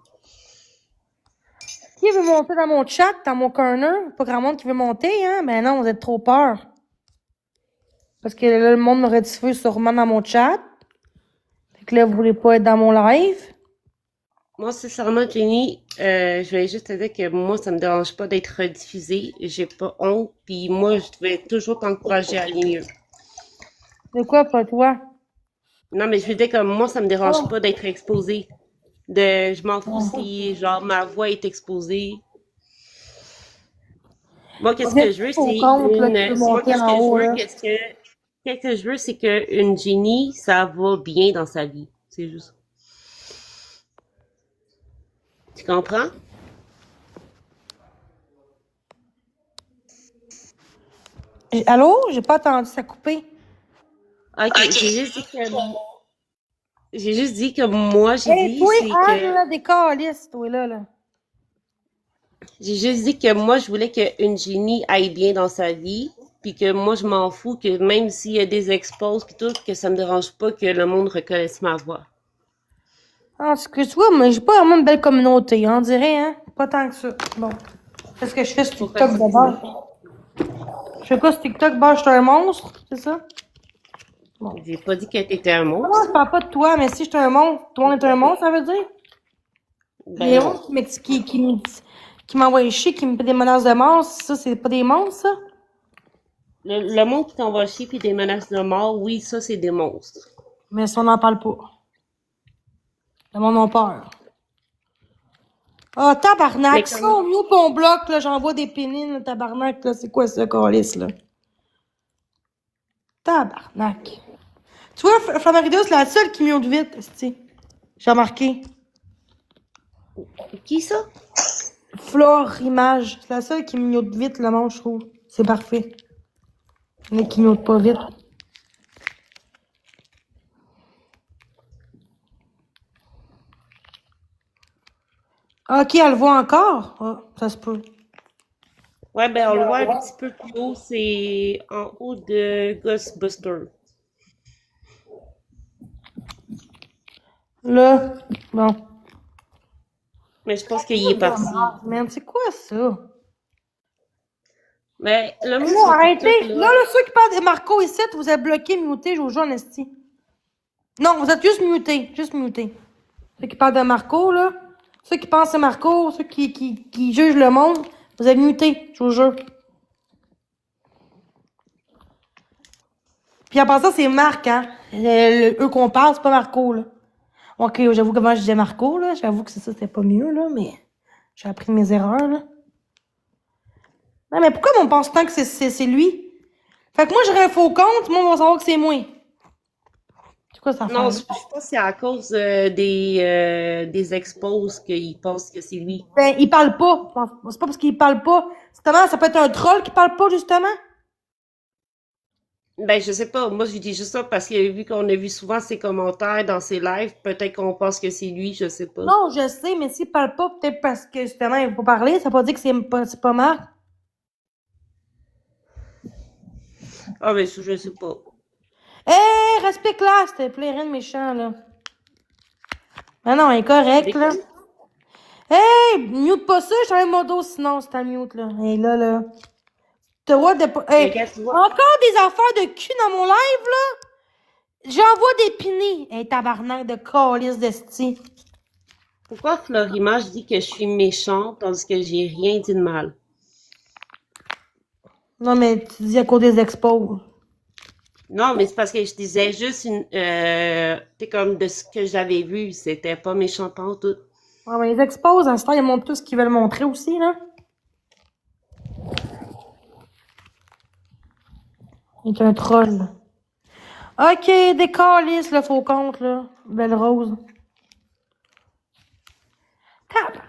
Qui veut monter dans mon chat, dans mon corner? Pas grand monde qui veut monter, hein? Ben non, vous êtes trop peur. Parce que là, le monde m'aurait diffusé sûrement dans mon chat. Fait que là, vous voulez pas être dans mon live. Moi, sincèrement, Jenny, je vais juste te dire que moi, ça me dérange pas d'être rediffusé. J'ai pas honte, puis moi, je vais toujours t'encourager à aller mieux. C'est quoi, pas toi? Non, mais je veux dire que moi, ça me dérange pas d'être exposé. Je m'en fous si, genre, ma voix est exposée. Moi, qu'est-ce que je veux, c'est moi, qu'est-ce que je veux, qu'est-ce que je veux, c'est qu'une Jenny, ça va bien dans sa vie. C'est juste. Tu comprends? Allô? J'ai pas entendu ça couper. Ok, j'ai juste dit que moi, Toi, Anne, là, des calices, toi, là. j'ai juste dit que moi, je voulais qu'une Jenny aille bien dans sa vie, puis que moi, je m'en fous que même s'il y a des expos puis tout, que ça me dérange pas que le monde reconnaisse ma voix. Ah, ce que tu vois, mais j'ai pas vraiment une belle communauté, on dirait, hein? Pas tant que ça. Bon. Qu'est-ce que je fais sur TikTok d'abord? Je fais quoi sur TikTok? Bah, je suis un monstre, c'est ça? Bon. J'ai pas dit que t'étais un Non, monstre. je parle pas de toi, mais si je suis un monstre, toi, on est un monstre, ça veut dire? Ben Les non. monstres qui m'envoient chier, qui me fait des menaces de mort, ça, c'est pas des monstres, ça? Le monde qui t'envoie chier puis des menaces de mort, oui, ça, c'est des monstres. Mais ça, on n'en parle pas. Le monde a peur. Ah, Mais tabarnak, ça, comme, au mieux qu'on bloque, là, j'envoie des pénines, là, tabarnak, là, c'est quoi ça, calice, là? Tabarnak. Tu vois, Flamarida, c'est la seule qui mute vite, esti. J'ai remarqué. qui ça? Flore Image, c'est la seule qui mute vite, le monde, je trouve. C'est parfait. Il y en a qui mute pas vite. Ah, ok, elle le voit encore? Ah, ça se peut. Ouais, ben on le voit un petit peu plus haut, c'est en haut de Ghostbuster. Là, bon. Mais je pense qu'il est parti. Ah, man, c'est quoi ça? Mais le monde Là, sur arrêtez! TikTok, Là, là, là, ceux qui parlent de Marco ici, vous êtes bloqués, mutés, je vous jure, en esti. Non, vous êtes juste mutés, juste mutés. Ceux qui parlent de Marco, là, ceux qui pensent à Marco, ceux qui jugent le monde, vous êtes mutés, je vous jure. Puis en passant, c'est Marc, hein. Eux qu'on parle, c'est pas Marco, là. Ok, j'avoue que moi, je disais Marco, là. J'avoue que c'est ça, c'était pas mieux, là, mais j'ai appris de mes erreurs, là. Non, mais pourquoi on pense tant que c'est lui? Fait que moi, j'aurais un faux compte, moi, on va savoir que c'est moi. C'est quoi cette non, affaire-là? je sais pas si c'est à cause des expos qu'ils pensent que c'est lui. Ben, il parle pas. C'est pas parce qu'il parle pas. Justement, ça peut être un troll qui parle pas, justement. Ben, je sais pas. Moi, je dis juste ça parce que vu qu'on a vu souvent ses commentaires dans ses lives, peut-être qu'on pense que c'est lui, je sais pas. Non, je sais, mais s'il parle pas, peut-être parce que, justement, il veut pas parler, ça veut pas dire que c'est pas Marc. Ah, ben, ça, je sais pas. Hey, respecte-la, s'il te plaît, rien de méchant, là. Ah non, il est correct, là. Des- Hey, mute pas ça, je t'enlève mon dos, sinon, c'est un mute, là. Hey, là. T'as le droit de pas. Mais Hey, regarde, tu vois, encore des affaires de cul dans mon live, là. J'envoie des pinis. Hey, tabarnak de calice de sti. pourquoi Florimage dit que je suis méchante tandis que j'ai rien dit de mal? Non, mais tu dis à cause des expos. Non, mais c'est parce que je disais juste t'es comme de ce que j'avais vu, c'était pas méchant en tout. Ouais, mais les expos, à l'instant, ils montrent tout ce qu'ils veulent montrer aussi, là. Il est un troll. Ok, des calices, le faux compte, là. Belle rose.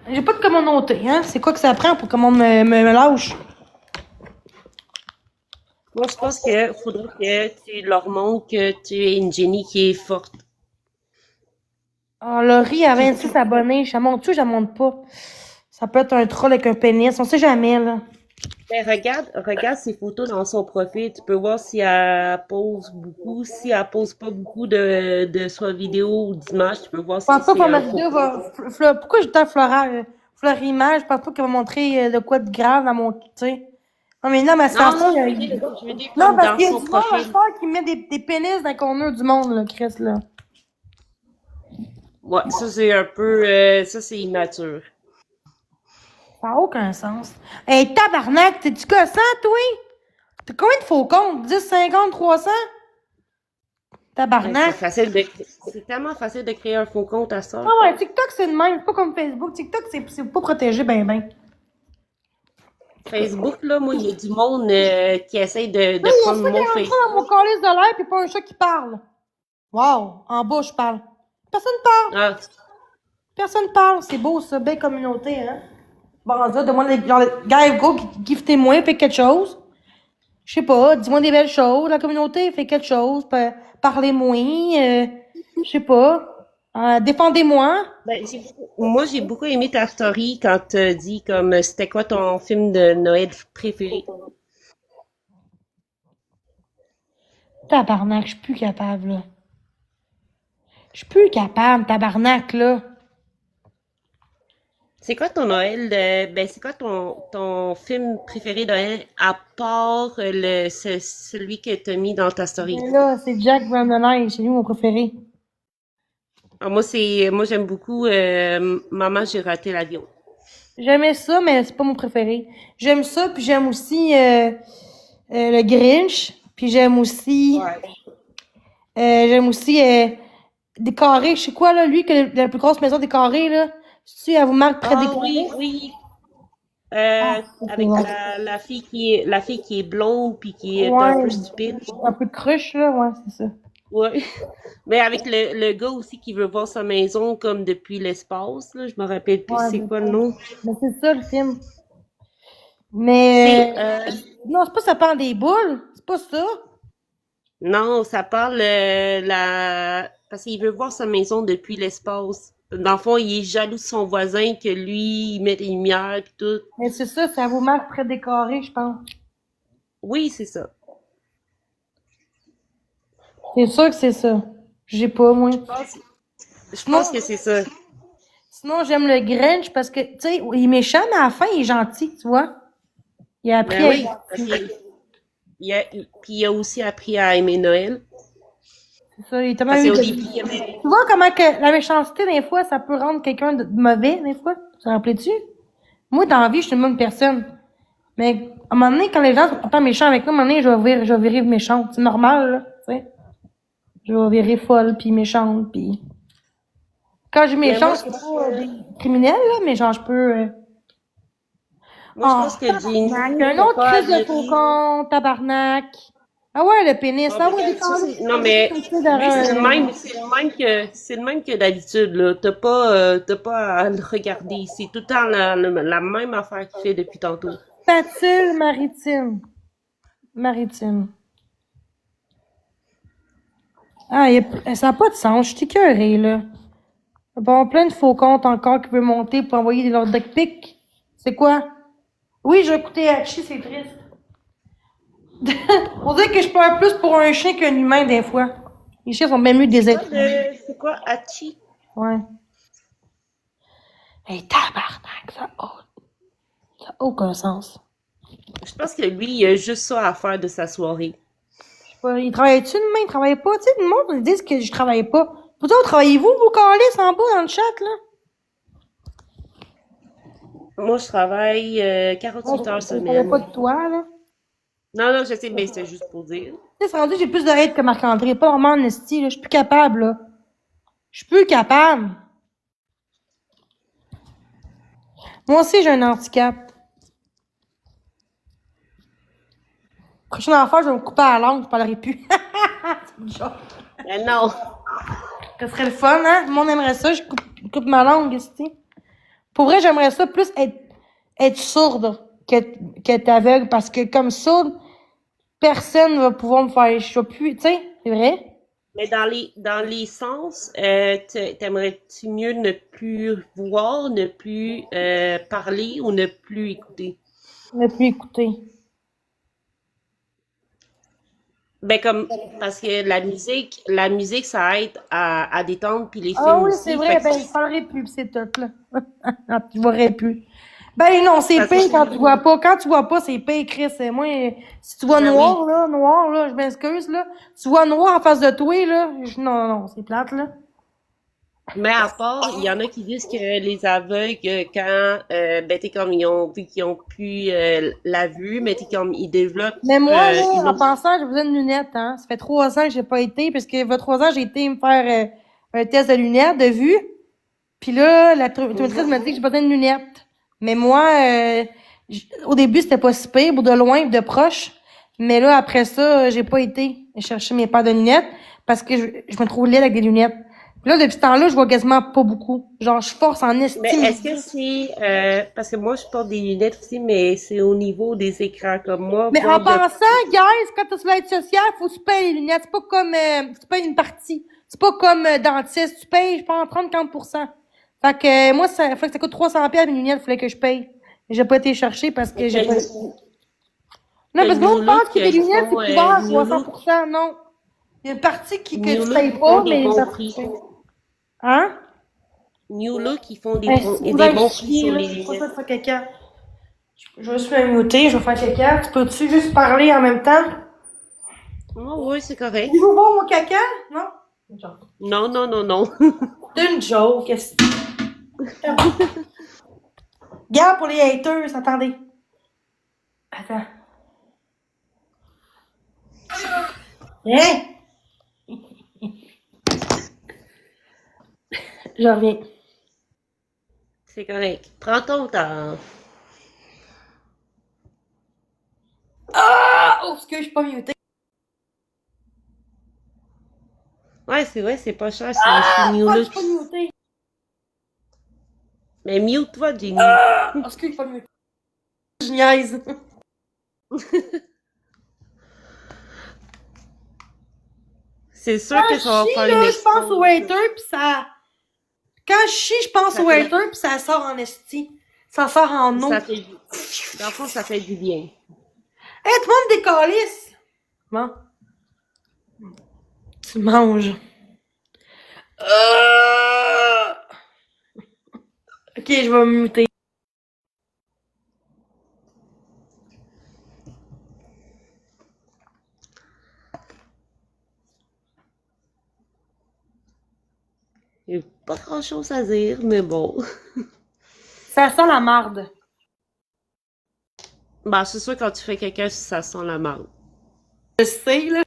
J'ai pas de communauté, hein. C'est quoi que ça prend pour que le monde me lâche? Moi, je pense que faudrait que tu leur montres que tu es une génie qui est forte. Ah, Laurie a Qui, 26 abonnés. Je la montre-tu ou je la montre pas? Ça peut être un troll avec un pénis. On sait jamais, là. ben, regarde ses photos dans son profil. Tu peux voir si elle pose beaucoup. Si elle pose pas beaucoup de soit vidéo ou d'images, tu peux voir Je si pense pas que c'est ma un faux vidéo compte. va. Pourquoi j'ai tant Florimage? Je pense pas qu'elle va montrer de quoi de grave dans mon. Tu sais. Non, mais non, mais c'est Non, ça. non, je veux dire Non, comme parce dans qu'il y a son du monde, à profil. cette heure, qui met des pénis dans le corner du monde, là, Chris, là. Ouais, ça c'est un peu, ça c'est immature. Ça n'a aucun sens. Hey, tabarnak, t'es-tu gossant, toi? T'as combien de faux comptes? 10, 50, 300? Ben, Tabarnak. c'est tellement facile de créer un faux compte à ça. Ah ouais, TikTok, c'est de même. C'est pas comme Facebook. TikTok, c'est pas protégé, ben. Facebook, là, moi, il y a du monde qui essaye Oui, de il y a prendre ça qui mon rentre Facebook. dans mon calice de l'air, pis pas un chat qui parle. Wow, en bas, je parle. Personne parle. Ah, Personne parle. C'est beau, ça. Belle communauté, hein. Bon, ça, demande genre, gars, go, giftez-moi, faites quelque chose. Je sais pas, dis-moi des belles choses. La communauté fait quelque chose. Parlez-moi. Je sais pas. Défendez-moi. ben, moi, j'ai beaucoup aimé ta story quand tu dit comme c'était quoi ton film de Noël préféré. Tabarnak, je suis plus capable, là. Je suis plus capable, tabarnak, là. C'est quoi ton Noël, ben, c'est quoi ton film préféré de Noël à part celui que t'as mis dans ta story? Mais là, c'est Jack Van the Night, c'est lui mon préféré. Moi, j'aime beaucoup Maman, j'ai raté l'avion. J'aimais ça, mais c'est pas mon préféré. J'aime ça, puis j'aime aussi le Grinch, puis Ouais. j'aime aussi des carrés. Je sais quoi, là, lui, qui a la plus grosse maison des carrés, là. Tu à vous marque près des Ah oui, carrés? oui. Ah, ça, c'est Avec bon. la fille qui est blonde puis qui est un peu Ouais, stupide. un peu de cruche, là, ouais, c'est ça. Ouais. Mais avec le gars aussi qui veut voir sa maison comme depuis l'espace, là, je me rappelle plus Ouais, c'est c'est quoi le ça. nom. Mais c'est ça, le film. C'est Mais, non, c'est pas ça pend des boules. C'est pas ça. non, ça parle parce qu'il veut voir sa maison depuis l'espace. Dans le fond, il est jaloux de son voisin que lui, il met des lumières et tout. Mais c'est ça, ça vous marque près des carrés, je pense. Oui, c'est ça. C'est sûr que c'est ça. J'ai pas, moi. Je Sinon, pense que c'est ça. sinon j'aime le Grinch parce que, tu sais, il est méchant, mais à la fin, il est gentil, tu vois. Il a appris Ben à être oui, parce gentil. puis il a aussi appris à aimer Noël. C'est ça, il est tellement Parce eu qu'au de... début, il aimait. Tu vois comment que la méchanceté, des fois, ça peut rendre quelqu'un de mauvais, des fois? Tu te rappelles-tu? Moi, dans la vie, je suis une bonne personne. Mais, à un moment donné, quand les gens sont tout le temps méchants avec moi, à un moment donné, je vais virer méchante. C'est normal, là, tu sais. Je vais virer folle, puis méchante, puis... Quand je suis Mais moi, méchante, je c'est pense pas que, des criminels, là, mais genre, je peux... moi, je Oh, pense que tabarnak! Jenny Un n'a autre pas à crise de faux virer. con, tabarnak! Ah ouais, le pénis. Ah, Ah ben, ouais, des ça, câlisses, non, mais lui, d'horreur. c'est le même que d'habitude, là. T'as pas à le regarder. C'est tout le temps la même affaire qu'il fait depuis tantôt. Patule maritime. Maritime. Ah, ça n'a pas de sens. Je suis écœurée, là. Bon, plein de faux comptes encore qui veulent monter pour envoyer leur deck pic. C'est quoi? Oui, j'ai écouté Hachi, c'est triste. On dirait que je pleure plus pour un chien qu'un humain, des fois. Les chiens sont même mieux que des êtres humains. C'est quoi, Hachi? Ouais. Hey, tabarnak, ça a aucun sens. Je pense que lui, il a juste ça à faire de sa soirée. Je sais pas, il travaille-tu demain? Il travaille pas? Tu sais, le monde, ils disent que je travaille pas. Pourtant, travaillez-vous, vous, calez en bas dans le chat, là? Moi, je travaille On 48 heures ne parlait pas semaine. de toi, là. Non, non, je sais, mais c'était juste pour dire. Tu sais, c'est rendu, j'ai plus de règles que Marc-André. Pas vraiment en esti, là. Je suis plus capable, là. Je suis plus capable. Moi aussi, j'ai un handicap. Prochaine affaire, je vais me couper à la langue, je parlerai plus. C'est une joke. Mais non. Ce serait le fun, hein? Le monde aimerait ça, je coupe ma langue, esti. Pour vrai, j'aimerais ça plus être sourde qu'être aveugle, parce que comme sourde, personne va pouvoir me faire, je sais plus, tu sais, c'est vrai? Mais dans les sens, t'aimerais-tu mieux ne plus voir, ne plus parler ou ne plus écouter? Ne plus écouter. Ben comme parce que la musique ça aide à détendre puis les Ah films oui, c'est aussi. vrai, Fait que ben, je parlerai plus, pis c'est tout, là. Non, tu verrais plus. Ben non, c'est parce pire quand que tu vois pas. Quand tu vois pas, c'est pire, Chris. Moi, si tu vois ben oui. noir, là, je m'excuse, là. Tu vois noir en face de toi, là. Non, non, c'est plate, là. Mais à part, il y en a qui disent que les aveugles, quand ben t'es comme ils ont vu qu'ils ont plus la vue, mais t'es comme ils développent Mais moi, là, une en autre. passant, j'ai besoin de lunettes, hein. Ça fait 3 ans que j'ai pas été, parce que il y a 3 ans, j'ai été me faire un test de lunettes, de vue. Puis là, la optométriste m'a dit que j'ai pas besoin de lunettes. Mais moi, au début, c'était pas si pire, ou de loin, ou de proche. Mais là, après ça, j'ai pas été chercher mes paires de lunettes parce que je me trouve laide avec des lunettes. Puis là, depuis ce temps-là, je vois quasiment pas beaucoup. Genre, je force en Mais estime. est-ce que c'est parce que moi je porte des lunettes aussi, mais c'est au niveau des écrans comme moi, Mais en voir de pensant, guys, quand t'es sur l'aide sociale, faut que tu payes les lunettes. C'est pas comme, tu payes une partie. C'est pas comme dentiste. Tu payes, je pense, 30-40%. Fait que moi, fait que ça coûte 300$ mes lunettes, fallait que je paye. J'ai pas été chercher parce que j'ai pas... Non, que parce que moi, New je pense Look, que les ils lunettes, c'est font couvert à New Look, 300%. Non. Il y a une partie que New tu Look, payes ils font pas, des mais une bons partie que prix. tu payes. Hein? New Look, ils font Ben, si vous des allez bons prix chier, sur là, les je suis pas ça lunettes. de faire caca. Je vais juste me muter, je vais faire caca. Tu peux-tu juste parler en même temps? Oh, oui, c'est correct. Tu veux voir mon caca? Non? Non, non, non, non. C'est une joke. Regarde pour les haters, attendez. Attends. Hein? Je reviens. C'est correct. Prends ton temps. Ah! Oh, excuse, je suis pas mutée. Ouais, c'est vrai, c'est pas cher, Ah! c'est New Fuck, je Look. suis pas mutée. Mais mute-toi, Jenny. Ah! Oh, excuse, je suis pas mutée. Je niaise. C'est sûr Quand que je ça va chie, faire là, une je pense au explosion. hater, pis ça... Quand je chie, je pense Ça au fait, hater, pis ça sort en esti. Ça sort en eau. ça fait, dans le fond, ça fait du bien. Hey, tout le monde décalisse! Bon. Tu manges. Ok, je vais me muter. Il n'y a pas grand-chose à dire, mais bon. Ça sent la marde. Bah, c'est sûr, quand tu fais caca, ça sent la marde. Je sais, là.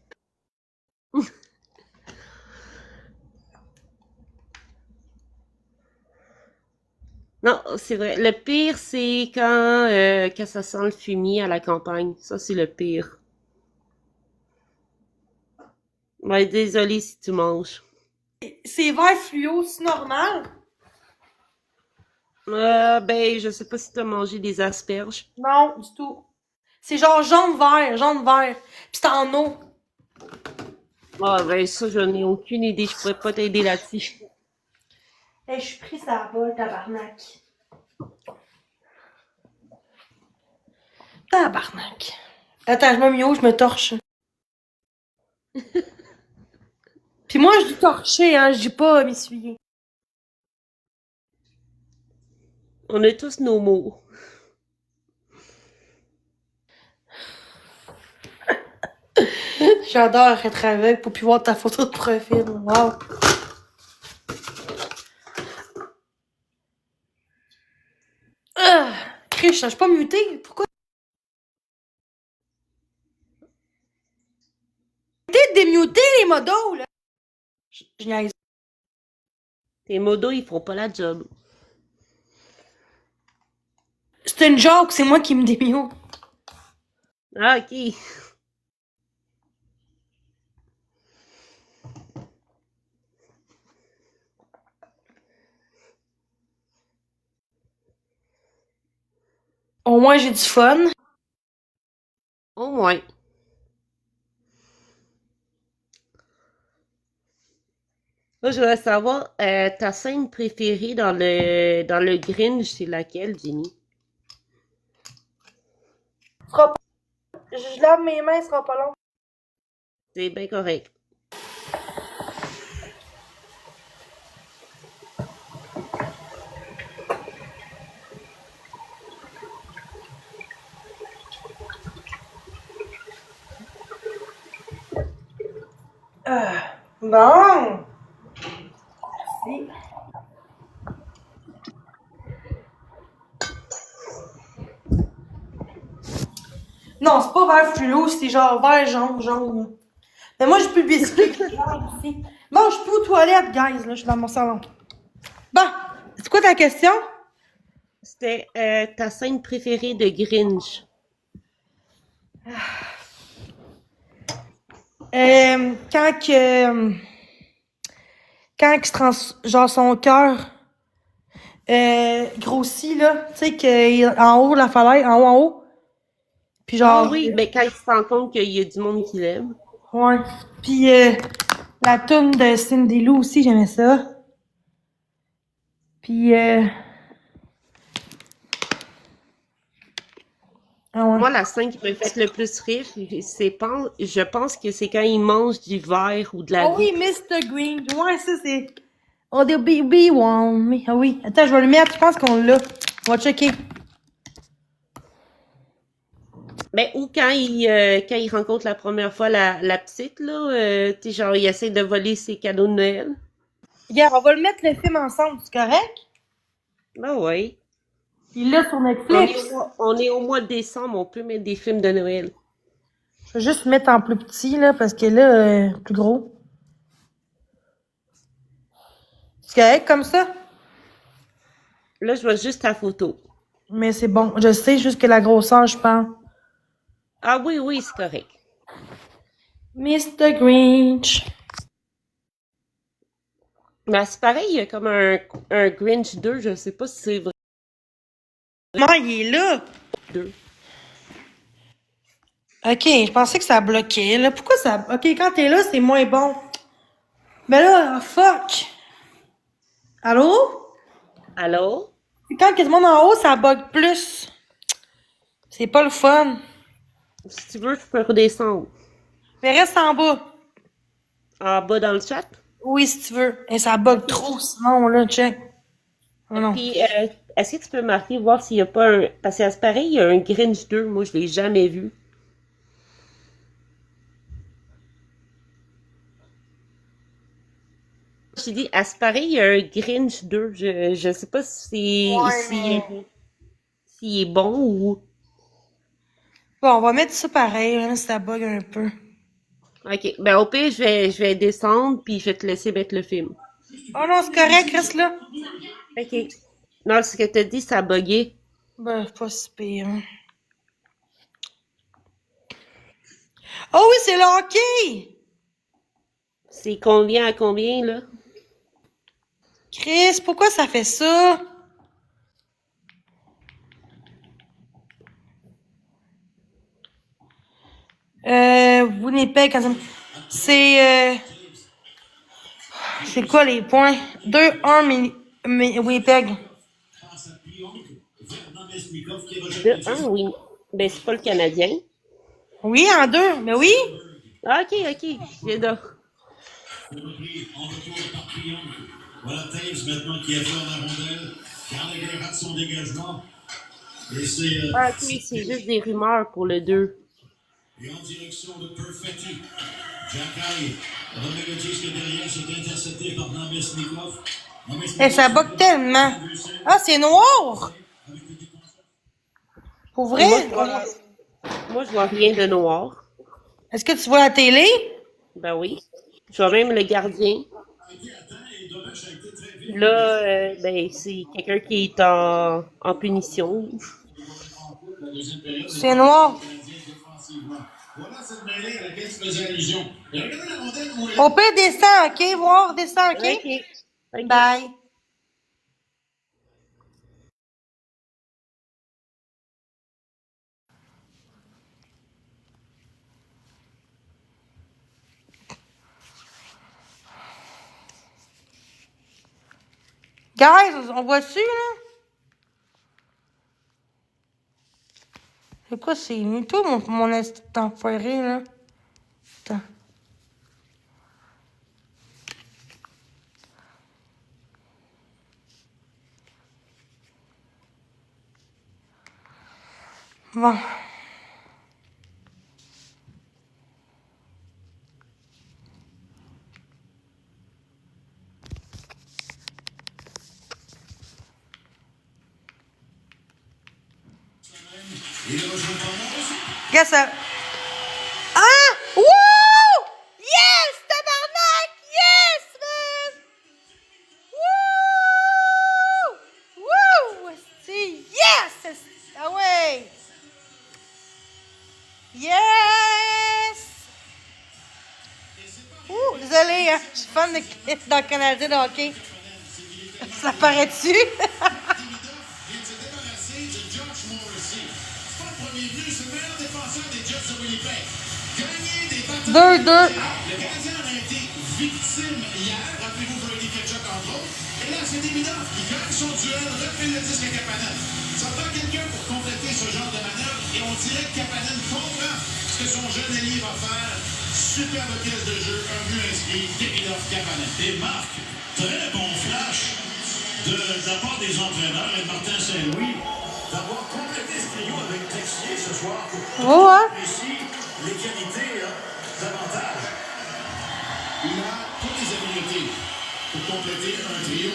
Non, c'est vrai. Le pire, c'est quand ça sent le fumier à la campagne. Ça, c'est le pire. Ouais, désolé si tu manges. C'est vert fluo, c'est normal? Ben, je sais pas si t'as mangé des asperges. Non, du tout. C'est genre jaune-vert, jaune-vert. Pis c'est en eau. Ah, ben, ça, je n'ai aucune idée. Je pourrais pas t'aider là-dessus. Hey, je suis pris sa bol, tabarnak. Tabarnak. Attends, je me mets où, je me torche. Pis moi, je dis torcher, hein, je dis pas m'essuyer. On a tous nos mots. J'adore être aveugle pour plus voir ta photo de profil. Wow. Chris, je suis pas mutée. Pourquoi? Arrêtez de démuter les modos, là. Je niaise. Tes modos, ils feront pas la job. C'est une joke, c'est moi qui me démute. Ah, ok. Au moins, j'ai du fun. Au moins. Là, je voudrais savoir, ta scène préférée dans le Grinch, c'est laquelle, Jenny? Je lave mes mains, ce sera pas long. C'est bien correct. Bon. Merci. Non, c'est pas vert fluo, c'est genre vert jaune, jaune. Mais moi, j'ai plus le biscuit ici. Bon, je suis plus aux toilettes, guys. Là, je suis dans mon salon. Bon, c'est quoi ta question? C'était ta scène préférée de Grinch. Quand il se genre son cœur grossit, là, tu sais, en haut de la falaise, en haut. Puis Ah genre, oui, ben quand il se rend compte qu'il y a du monde qui l'aime. ouais. Puis la toune de Cindy Lou aussi, j'aimais ça. Puis ah ouais. Moi, la scène qui me fait le plus rire, je pense que c'est quand il mange du verre ou de la Ah oui, vie. Mr. Green. Ouais, ça c'est. Oh, the baby want me. Ah oui. Attends, je vais le mettre. Je pense qu'on l'a. On va checker. Ben, ou quand il rencontre la première fois la petite, là, tu sais, genre, il essaie de voler ses cadeaux de Noël. Regarde, on va le mettre le film ensemble, c'est correct? Ben oui. Il est là sur On est, Netflix. on est au mois de décembre, on peut mettre des films de Noël. Je vais juste mettre en plus petit, là, parce que là, plus gros. C'est correct comme ça? Là, je vois juste ta photo. Mais c'est bon. Je sais juste que la grosseur, je pense. Ah oui, oui, c'est correct. Mr. Grinch. Mais c'est pareil, il y a comme un Grinch 2, je sais pas si c'est vrai. Non, il est là. 2. Ok, je pensais que ça bloquait. Là. Pourquoi ça... Ok, quand t'es là, c'est moins bon. Mais là, fuck. Allô? Allô? Quand il y a du monde en haut, ça bug plus. C'est pas le fun. Si tu veux, je peux redescendre. Mais reste en bas. En bas dans le chat. Oui, si tu veux. Et ça bug trop, sinon, là, check. Oh non. Puis, est-ce que tu peux marquer, voir s'il y a pas un... Parce que c'est pareil, il y a un Grinch 2, moi je l'ai jamais vu. J'ai dit, à ce pareil, il y a un Grinch 2. Je sais pas si s'il est bon ou... Bon, on va mettre ça pareil, même si ça bug un peu. Ok, ben au pire, je vais descendre, puis je vais te laisser mettre le film. Oh non, c'est correct, reste là. Ok. Non, ce que t'as dit, ça a bugué. Ben, pas si pire. Hein. Oh oui, c'est le hockey! C'est combien à combien, là? Chris, pourquoi ça fait ça? Winnipeg, quand ça... C'est quoi les points? 2-1 Winnipeg. 2-1, oui. Ben, c'est pas le Canadien. Oui, en 2, mais oui. Ah, ok, je viens de... Voilà Taves maintenant qui a fait la rondelle. Gallagher rate son dégagement. Et c'est. Ah, ok, c'est juste des rumeurs pour le 2. Et en direction de Perfetti. Jacky remet le disque derrière, c'est intercepté par Namestnikov. Et ça bug tellement. Ah, c'est noir! Pour vrai? Moi, je vois rien de noir. Est-ce que tu vois la télé? Ben oui. Je vois même le gardien. Là, ben, c'est quelqu'un qui est en punition. C'est noir. Voilà cette mêlée à laquelle tu faisais allusion. Et regardez la rondelle où elle Au pire, descend, ok? Voir, descend, ok? Ok. Bye. Guys, on voit-tu, là? C'est quoi, c'est toi, mon enfoiré, là? Attends. Bon. Regarde ça. Ah! Wouh! Yes! Tabarnak! Yes, man! Wouh! Wouh! C'est yes! Ah ouais! Yes! Ouh, désolé, hein. Je suis fan de dans le Canadien de hockey. Ça paraît-tu? Deux. Le Canadien a été victime hier, rappelez-vous Brady Ketchuk entre autres. Et là, c'est Demidov qui gagne son duel, refile le disque à Kapanen. Ça prend quelqu'un pour compléter ce genre de manœuvre et on dirait que Kapanen comprend ce que son jeune allié va faire. Superbe pièce de jeu, un but inscrit, Demidov Kapanen. Et Marc, très bon flash de la part des entraîneurs et de Martin Saint-Louis d'avoir complété ce trio avec Texier ce soir pour apprécier les qualités davantage. Il a toutes les habiletés. pour compléter un trio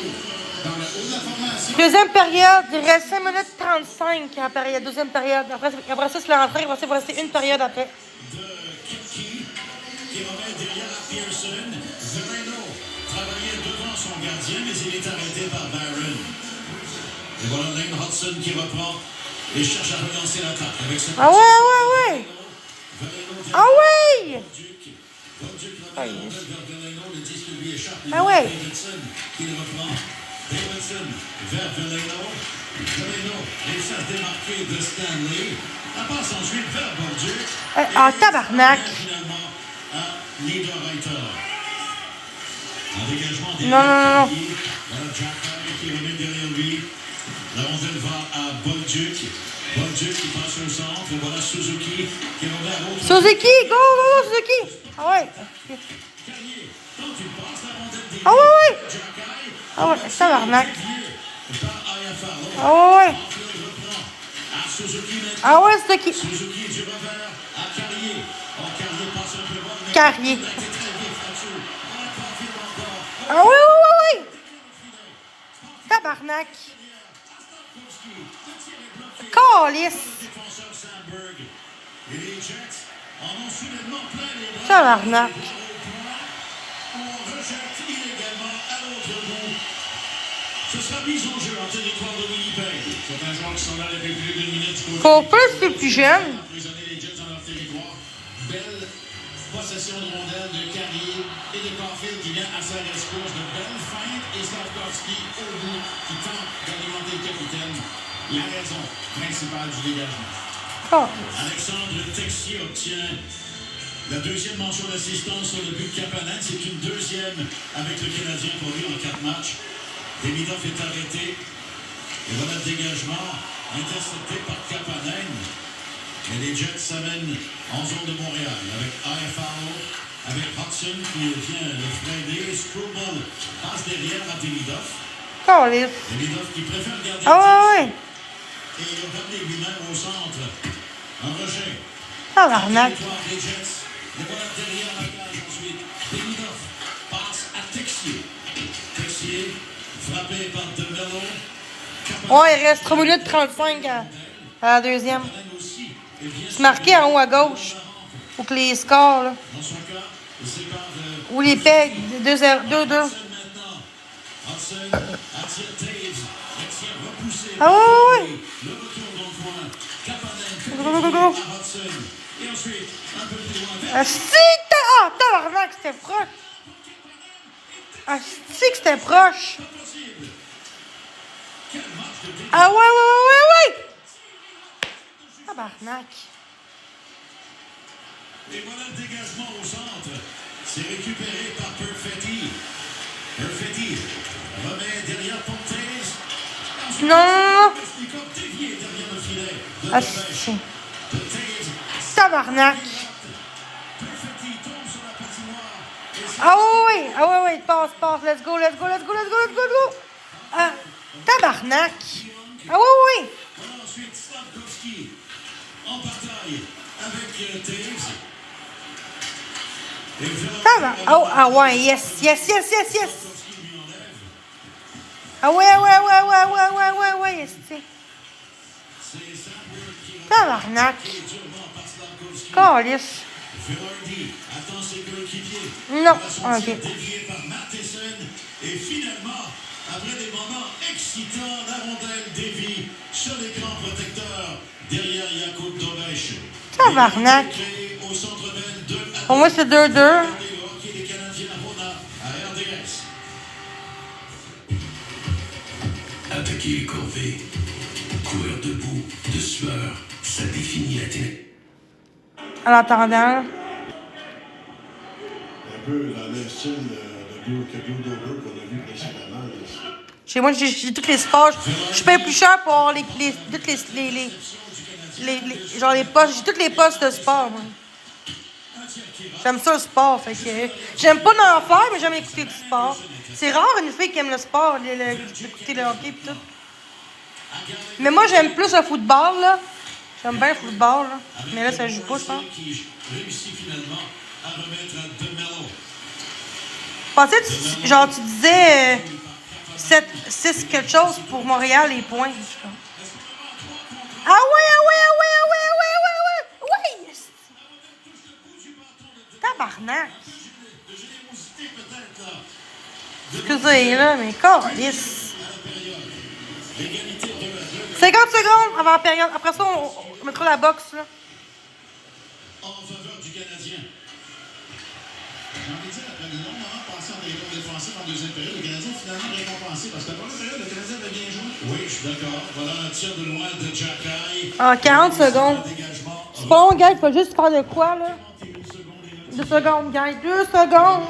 dans le haut de la formation. Deuxième période, il reste 5 minutes 35 à la période, deuxième période. Après ça, c'est l'entrée, il va rester une période après. De Kipke, qui remet derrière à Pearson. Vereno travaillait devant son gardien, mais il est arrêté par Barron. Et voilà Lane Hudson qui reprend et cherche à relancer l'attaque avec ce Ah ouais! Ah ouais! Ah ouais! Qui le reprend. Davidson vers Veleno. Veleno réussit à se démarquer de Stanley. La passe ensuite vers Bolduc. Ah, tabarnak! Finalement à Niederreiter. Un dégagement des Non. Voilà Jack Carey qui remet derrière lui. La rondelle va à Bolduc. Bolduc qui passe au centre. Et voilà Suzuki qui remet à l'autre. Suzuki! Go, Suzuki! Ah ouais! Carrier. Quand tu passes la rondelle des Ah ouais! Jack Carey. Ah ouais, tabarnak! Par Ayafaro. Ah ouais! Arfield reprend. À Suzuki maintenant. Ah ouais, Suzuki! Suzuki du revers à Carrier. Carrier passe un peu loin. Mais Carrier! il a été très vif là-dessus. Voilà Arfield encore. Ah ouais! Tabarnak! Calice! Défenseur Sandberg. Et les Jets en ont soudainement plein les bras. Tabarnak! On rejette illégalement à l'autre bout. Ce sera mise en jeu en territoire de Winnipeg. C'est un joueur qui s'en va depuis plus d'une minute. Coffre, c'est plus jeune. Emprisonner les Jets dans leur territoire. Belle possession de rondelle de Carrier et de Caulfield qui vient à sa rescousse. De belles feintes et Slavkovski au bout qui tente d'alimenter le capitaine. La raison principale du dégagement. Oh. Alexandre Texier obtient la deuxième mention d'assistance sur le but de Kapanen. C'est une deuxième avec le Canadien pour lui en 4 matchs. Demidov est arrêté. Et voilà le dégagement intercepté par Kapanen. Et les Jets s'amènent en zone de Montréal avec AFAO, avec Hudson qui vient le freiner. Struble passe derrière à Demidov. Calice! Demidov qui préfère garder Ah ouais! et il a ramené lui-même au centre. Un rejet. Tabarnak! Territoire des Jets. Et voilà derrière la cage ensuite. Demidov passe à Texier. Texier frappé par DeMello. Ouais, il reste 3 minutes 35 à la deuxième. C'est marqué en haut à gauche. Faut que les scores, là. Dans son cas, c'est par Ou les pegs, 2-2. Hudson maintenant. Hudson attire Taves. Attire repoussé. Ah ouais! Le retour dans le coin. Kapanen Go, go, go, go. à Hudson. Et ensuite, un peu plus loin. Asti, ah, tabarnak, c'était proche. Asti, que c'était proche. Possible. Quel match de début. Ah ouais! Tabarnak. Et voilà le dégagement au centre. C'est récupéré par Perfetti. Perfetti remet derrière Pontaise. Non. Mesnikov dévié derrière le filet. De Asti. De Taves. Tabarnak. Perfetti tombe sur la patinoire. Et Ah ouais, passe. Let's go. Ah, tabarnak. Ah ouais. voilà ensuite Slavkovski en bataille avec Taves. Et Tabarnak. Ah ouais, yes. Slavkovski lui enlève. Ah ouais, yes. C'est Sandberg qui Tabarnak. remet durement par Slavkovski. Calice. Velarde attend ses coéquipiers. Non, Voilà son tir ok. dévié par Matheson. Et finalement, après des moments excitants, la rondelle dévie sur l'écran protecteur derrière Jakub Dovesh. Tabarnak. Créé au Centre Bell 2 à Pour moi, c'est 2-2. Le hockey des Canadiens à Rona à RDS. Attaquer les corvées, courir debout, de sueur, ça définit la télé. En attendant, Un peu dans le style de Joe Dover qu'on a vu précédemment. chez moi, j'ai tous les sports. Je paye plus cher pour avoir genre les postes. J'ai tous les postes de sport, moi. J'aime ça, le sport. Fait que j'aime pas d'en faire, mais j'aime écouter du sport. C'est rare une fille qui aime le sport, écouter le hockey et tout. Mais moi, j'aime plus le football, là. J'aime bien le football, là. Mais là, ça joue pas, je pense. Qui réussit finalement à remettre DeMello. Pensais genre, tu disais 7, 6 quelque chose pour Montréal, les points. Ah ouais, ah ouais, ah ouais, ah ouais, ah ouais, ah ouais, ah ouais, ouais! Tabarnak! Excusez, là, mais câlisse! 50 secondes avant la période. Après ça, on mettra la boxe, là. En faveur du Canadien. J'ai envie de dire, après de longs moments passés en territoire défensif en deuxième période, le Canadien finalement récompensé. Parce que la première période, le Canadien avait bien joué. Oui, je suis d'accord. Voilà un tir de loin de Jacky. Ah, 40 secondes. C'est pas long, gars. Il faut juste faire de quoi, là? 2 secondes, gars. 2 secondes.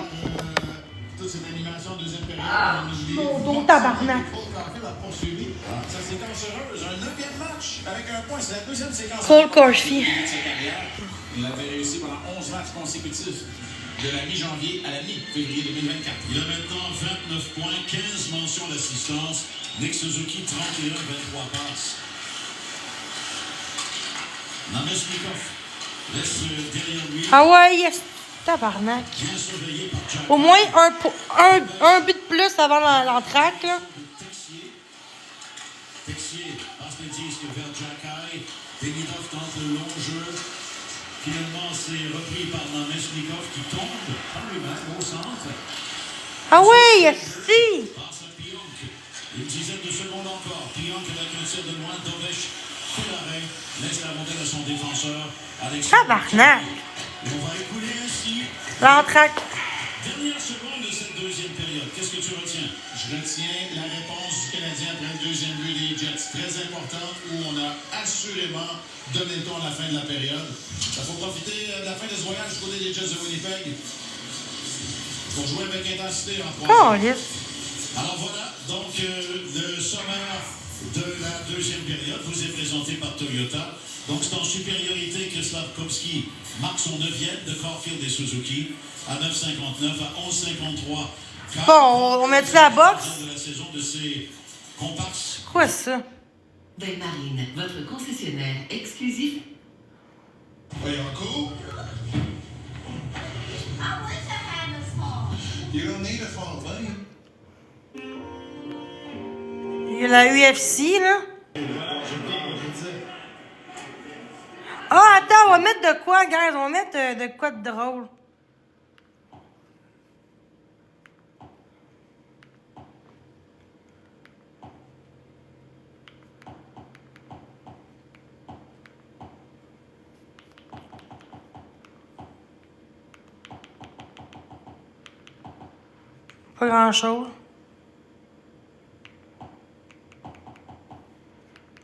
Toute cette animation en deuxième période. Mon dos, tabarnak. Sa séquence heureuse, un 9e match avec un point. C'est la deuxième séquence. Cole Caulfield. Il avait réussi pendant 11 matchs consécutifs. De la mi-janvier à la mi-février 2024. Il a maintenant 29 points, 15 mentions d'assistance. Nick Suzuki, 31, 23 passes. Namestnikov laisse derrière lui. Ah ouais, yes. Tabarnak. Bien surveillé par Jack. Au moins un but de plus avant l'entraque, là. Texier passe le disque vers Jacky. Demidov tente le long jeu. Finalement, c'est repris par Namestnikov qui tombe par lui-même au centre. Ah ouais, yes, si. Passe à Pionk. Une dizaine de secondes encore. Pionk avec un tir de loin. Dovesh fait l'arrêt. Laisse la rondelle à son défenseur. Tabarnak. Et on va écouler ainsi. L'entraque. Dernière seconde de cette deuxième période. Qu'est-ce que tu retiens? Je retiens la réponse du Canadien après le deuxième but des Jets. Très important où on a assurément donné le ton à la fin de la période. Il faut profiter de la fin de ce voyage du côté des Jets de Winnipeg pour jouer avec intensité en trois. Alors voilà, donc le sommaire de la deuxième période vous est présenté par Toyota. Donc c'est en supériorité que Slavkovski marque son 9e de Caulfield et Suzuki à 9,59 à 11,53. Bon, on met-tu la boxe? De la saison de ses comparses. Quoi ça? Belmarine, votre concessionnaire exclusif. Voyons un coup. I wish I had a phone. You don't need a phone, buddy. Il y a la UFC, là. Ah, attends, on va mettre de quoi, guys? On va mettre de quoi de drôle. Pas grand-chose.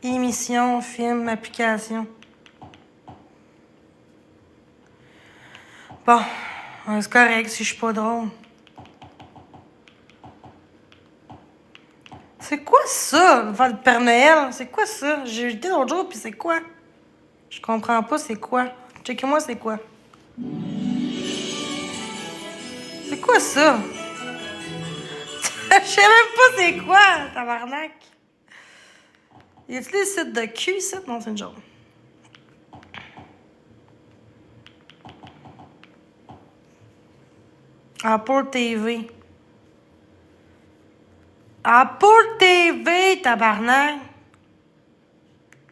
Émission, film, application. Bon, c'est correct si je suis pas drôle. C'est quoi ça, le Père Noël? C'est quoi ça? J'ai été l'autre jour, puis c'est quoi? Je comprends pas c'est quoi. Checkez-moi c'est quoi. C'est quoi ça? Je sais même pas c'est quoi, tabarnak. Y a-t-il des sites de cul, ici? Non, c'est une joke. Apple TV. Apple TV, tabarnak.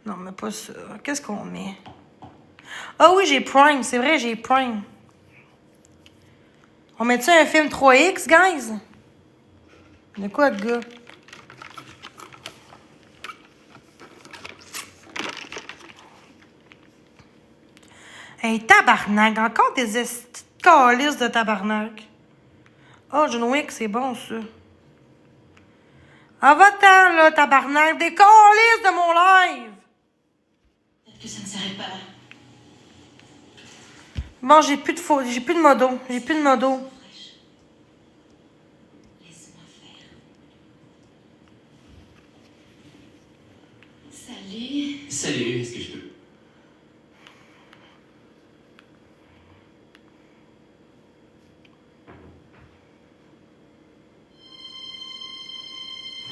Non, mais pas ça. Qu'est-ce qu'on met? Ah oui, j'ai Prime. C'est vrai, j'ai Prime. On met-tu un film 3X, guys? De quoi, le gars? Hey, tabarnak! Encore des calices de tabarnak. Oh, John Wick, c'est bon, ça. Ah, va-t'en, là, tabarnak! Des calices de mon live! Peut-être que ça ne s'arrête pas là. Bon, j'ai plus de modo. J'ai plus de modo. Laisse-moi faire. Salut. Salut, est-ce que je peux?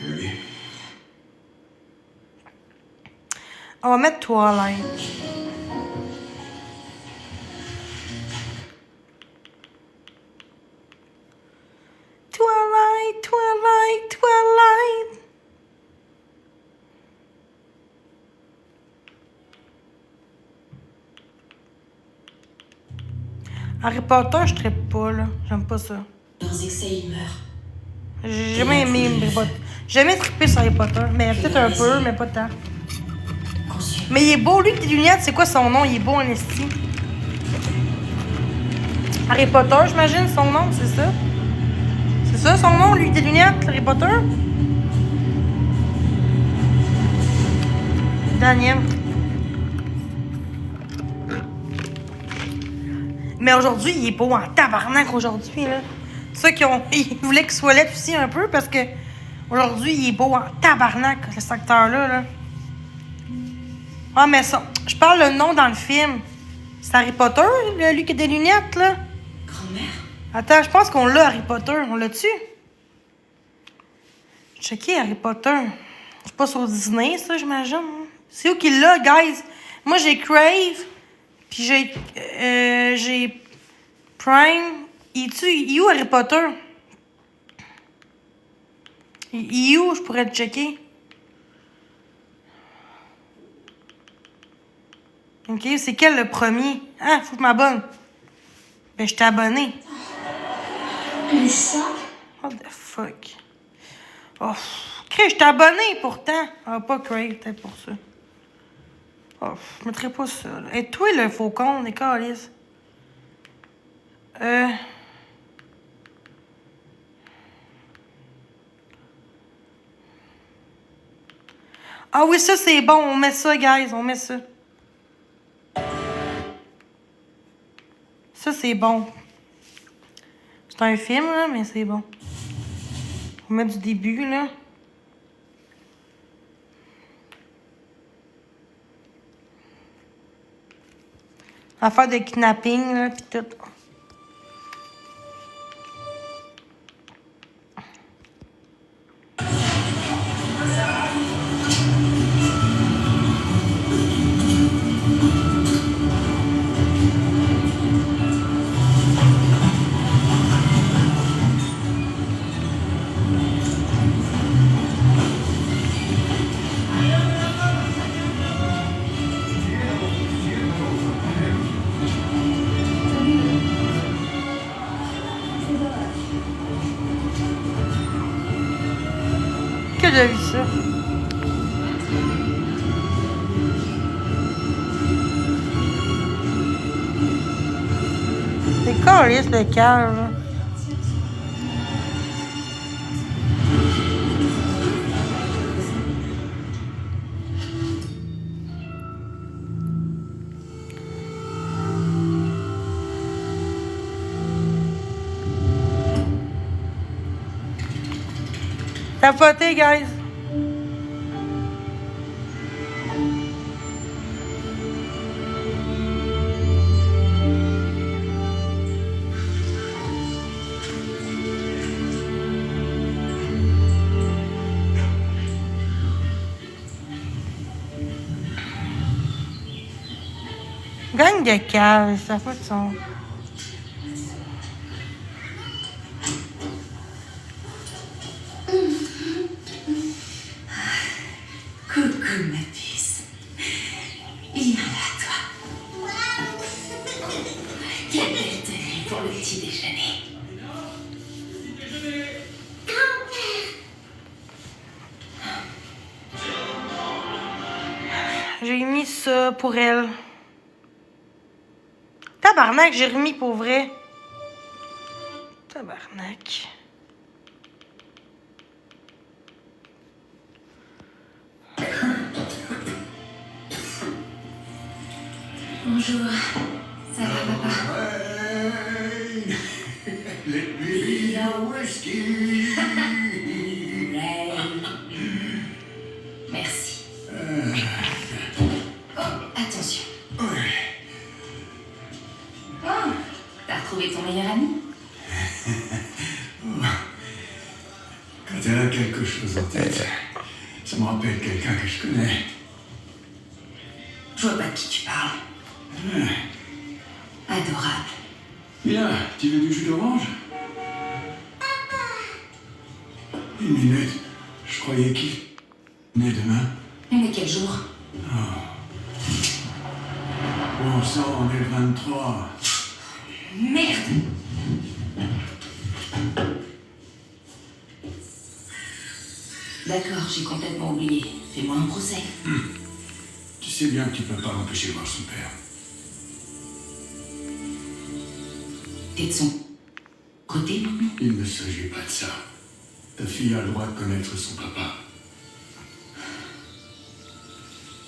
Oui. On va mettre Twilight. Harry Potter, je traite pas, là. J'aime pas ça. Leurs excès, ils meurent. J'ai jamais aimé Harry Potter. J'ai jamais trippé sur Harry Potter. Mais peut-être un peu, mais pas tant. Conscient. Mais il est beau, lui, tes lunettes. C'est quoi son nom? Il est beau en esti. Harry Potter, j'imagine, son nom, c'est ça? C'est ça, son nom, lui, des lunettes, Harry Potter? Daniel. Mais aujourd'hui, il est beau en tabarnak, aujourd'hui, là. Ceux qui ont... Ils voulaient qu'il soit laid aussi un peu, parce que... Aujourd'hui, il est beau en tabarnak, ce acteur-là, là. Ah, mais ça... Je parle le nom dans le film. C'est Harry Potter, lui qui a des lunettes, là? Grand-mère. Attends, je pense qu'on l'a, Harry Potter. On l'a-tu? Checker Harry Potter. C'est pas sur Disney, ça, j'imagine. C'est où qu'il l'a, guys? Moi, j'ai Crave, puis j'ai Prime. Il est où, Harry Potter? Il est où? Je pourrais le checker. OK, c'est quel le premier? Ah, faut que je m'abonne. Ben, je t'ai abonné. Mais ça, What the fuck? Oh, Crave, je t'ai abonné pourtant. Ah, pas Crave, peut-être pour ça. Oh, je mettrais pas ça, là. Et toi, le faucon, des calices. Ah oui, ça, c'est bon. On met ça, guys. On met ça. Ça, c'est bon. C'est un film, là, mais c'est bon. On met du début, là. Affaire de kidnapping, là, pis tout. Que j'ai vu ça. C'est calice le cœur, là. Tapoté, guys. Gang de cave, ça fait de son. Coucou, ma puce. Viens là, toi. Quelle belle tenue pour le petit déjeuner. J'ai mis ça pour elle. Tabarnak, j'ai remis pour vrai. Tabarnak. Bonjour. Ça va, papa? Hey, let me be your whiskey. Merci. Oh, attention. Ouais. Oh, t'as retrouvé ton meilleur ami? Quand elle a quelque chose en tête, ça me rappelle quelqu'un que je connais. Je vois pas de qui tu parles. Adorable. Bien, tu veux du jus d'orange? Une minute. Je croyais qu'il venait demain. On est quel jour? Bon sang, on est le 23. Merde. D'accord, j'ai complètement oublié. Fais-moi un procès. Tu sais bien que tu peux pas m'empêcher de voir son père. T'es de son côté, mamie? Il ne s'agit pas de ça. Ta fille a le droit de connaître son papa.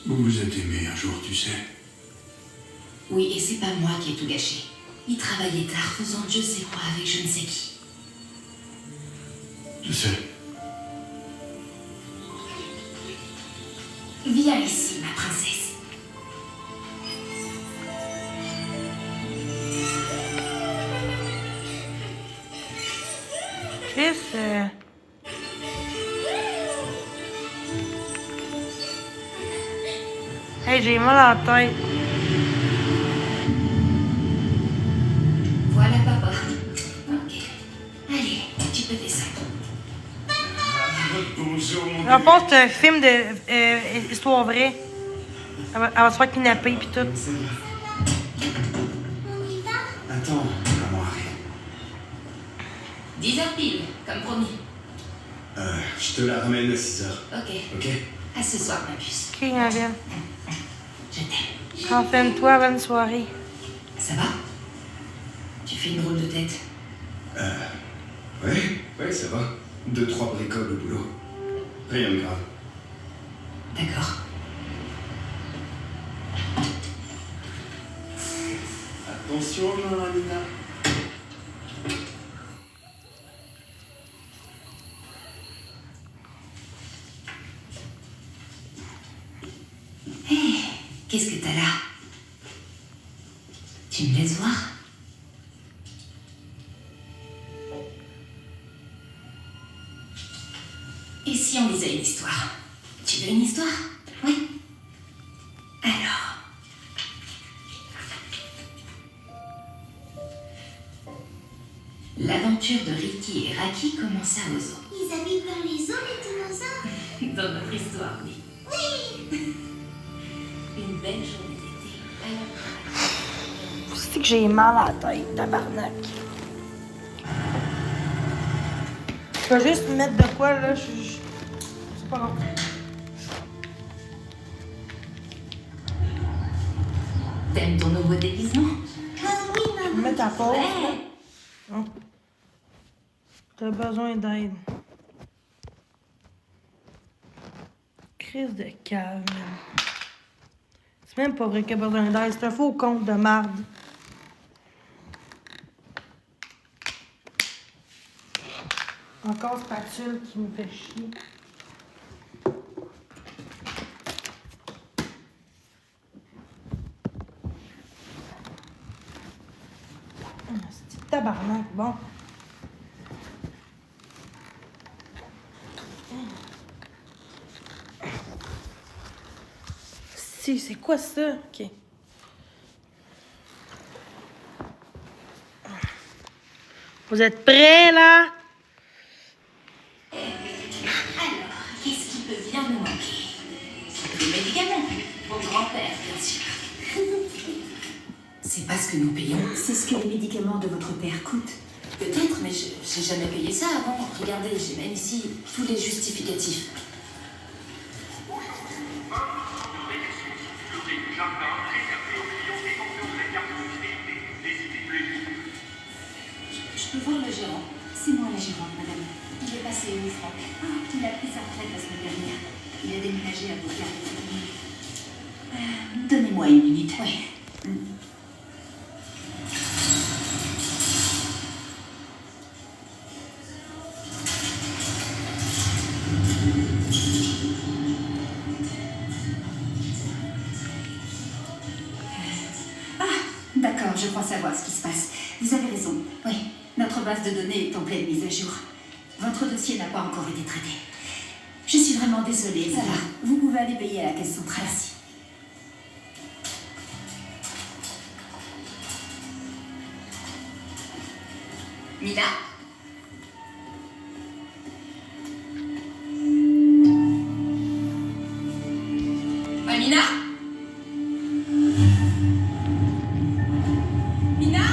Vous vous êtes aimés un jour, tu sais. Oui, et c'est pas moi qui ai tout gâché. Il travaillait tard, faisant Dieu sait quoi avec je ne sais qui. Je sais. Viens ici, ma princesse. Chris, Hey, j'ai mal à la tête. Voilà, papa. Ok. Allez, tu peux descendre. Bonjour, mon Dans le fond, c'est un film de histoire vraie. Elle va se faire kidnapper pis tout. Attends, maman arrive. 10h pile, comme promis. Je te la ramène à 6h. Ok. Ok? À ce soir, ma puce. Ok, ma belle. Je t'aime. Enferme-toi, bonne soirée. Ça va? Tu fais une drôle de tête. Ouais, ça va. 2-3 bricoles au boulot. Rien de grave. D'accord. Attention, Marina. Hé, qu'est-ce que t'as là? Tu me laisses voir? Et si on lisait une histoire? Tu veux une histoire? Oui? Alors. L'aventure de Ricky et Raki commença aux eaux. Ils habitent dans les eaux, les dinosaures? Dans notre histoire, oui. Oui! Une belle journée d'été à la plage. C'est que j'ai mal à la tête, tabarnak. Je vais juste mettre de quoi, là. C'est pas grave. T'aimes ton nouveau déguisement? Ah oui, Je vais maman. mettre à pause. Ouais! Hein? T'as besoin d'aide. Crise de calme. C'est même pas vrai qu'il a besoin d'aide. C'est un faux compte de marde. Encore spatule qui me fait chier. C'est tabarnak, bon. Si, c'est quoi ça? Ok. Vous êtes prêts, là? Alors, qu'est-ce qui peut bien nous manquer? Les médicaments. Pour grand-père, bien sûr. C'est pas ce que nous payons. C'est ce que les médicaments de votre père coûtent. Peut-être, mais j'ai jamais payé ça avant. Regardez, j'ai même ici tous les justificatifs. Je peux voir le gérant. C'est moi la gérante, madame. Il est passé où, Franck? Il a pris sa retraite la semaine dernière. Il a déménagé à Beaucaire. Donnez-moi une minute. Oui. D'accord, je crois savoir ce qui se passe. Vous avez raison. Oui, notre base de données est en pleine mise à jour. Votre dossier n'a pas encore été traité. Je suis vraiment désolée. Ça va. Vous pouvez aller payer à la caisse centrale. Merci. Mina? Mina? Mina?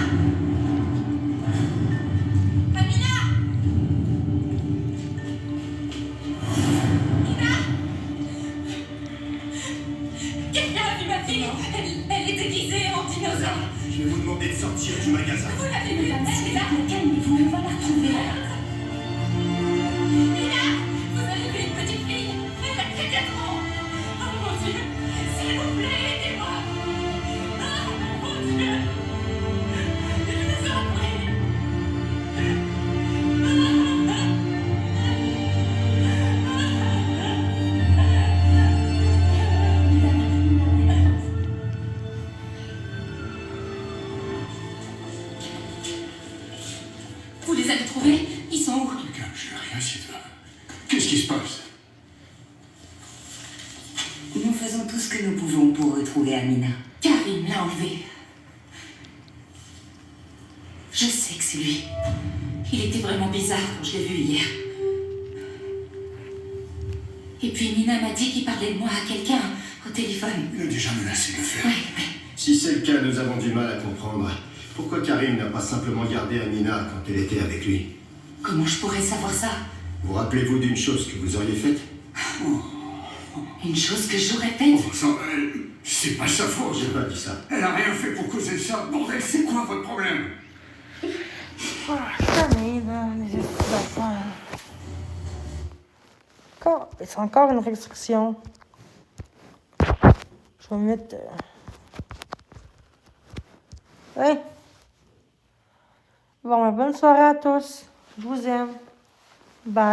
vais vous demander de sortir du magasin. Vous l'avez vu, madame, calmez-vous, on va la retrouver. Nina, vous avez vu une petite fille. Elle a fait 4 ans. Oh mon Dieu, s'il vous plaît, aidez-moi. Oh mon Dieu. Je vous en prie. Vous les avez trouvés? Ils sont où? Calme, je n'ai rien, Sylvain. Qu'est-ce qui se passe? Nous faisons tout ce que nous pouvons pour retrouver Amina. Karim l'a enlevé. Je sais que c'est lui. Il était vraiment bizarre quand je l'ai vu hier. Et puis Nina m'a dit qu'il parlait de moi à quelqu'un au téléphone. Il a déjà menacé de le faire. Oui. Si c'est le cas, nous avons du mal à comprendre. Pourquoi Karim n'a pas simplement gardé Amina quand elle était avec lui? Comment je pourrais savoir ça? Vous rappelez-vous d'une chose que vous auriez faite? Une chose que j'aurais faite? Oh, ça, c'est pas sa faute. J'ai pas dit ça. Elle a rien fait pour causer ça. Bordel, c'est quoi votre problème? Jamais, là, les esprits d'affaires. C'est encore une restriction. Je vais mettre... Ouais. Bon, bonne soirée à tous. Je vous aime. Bye.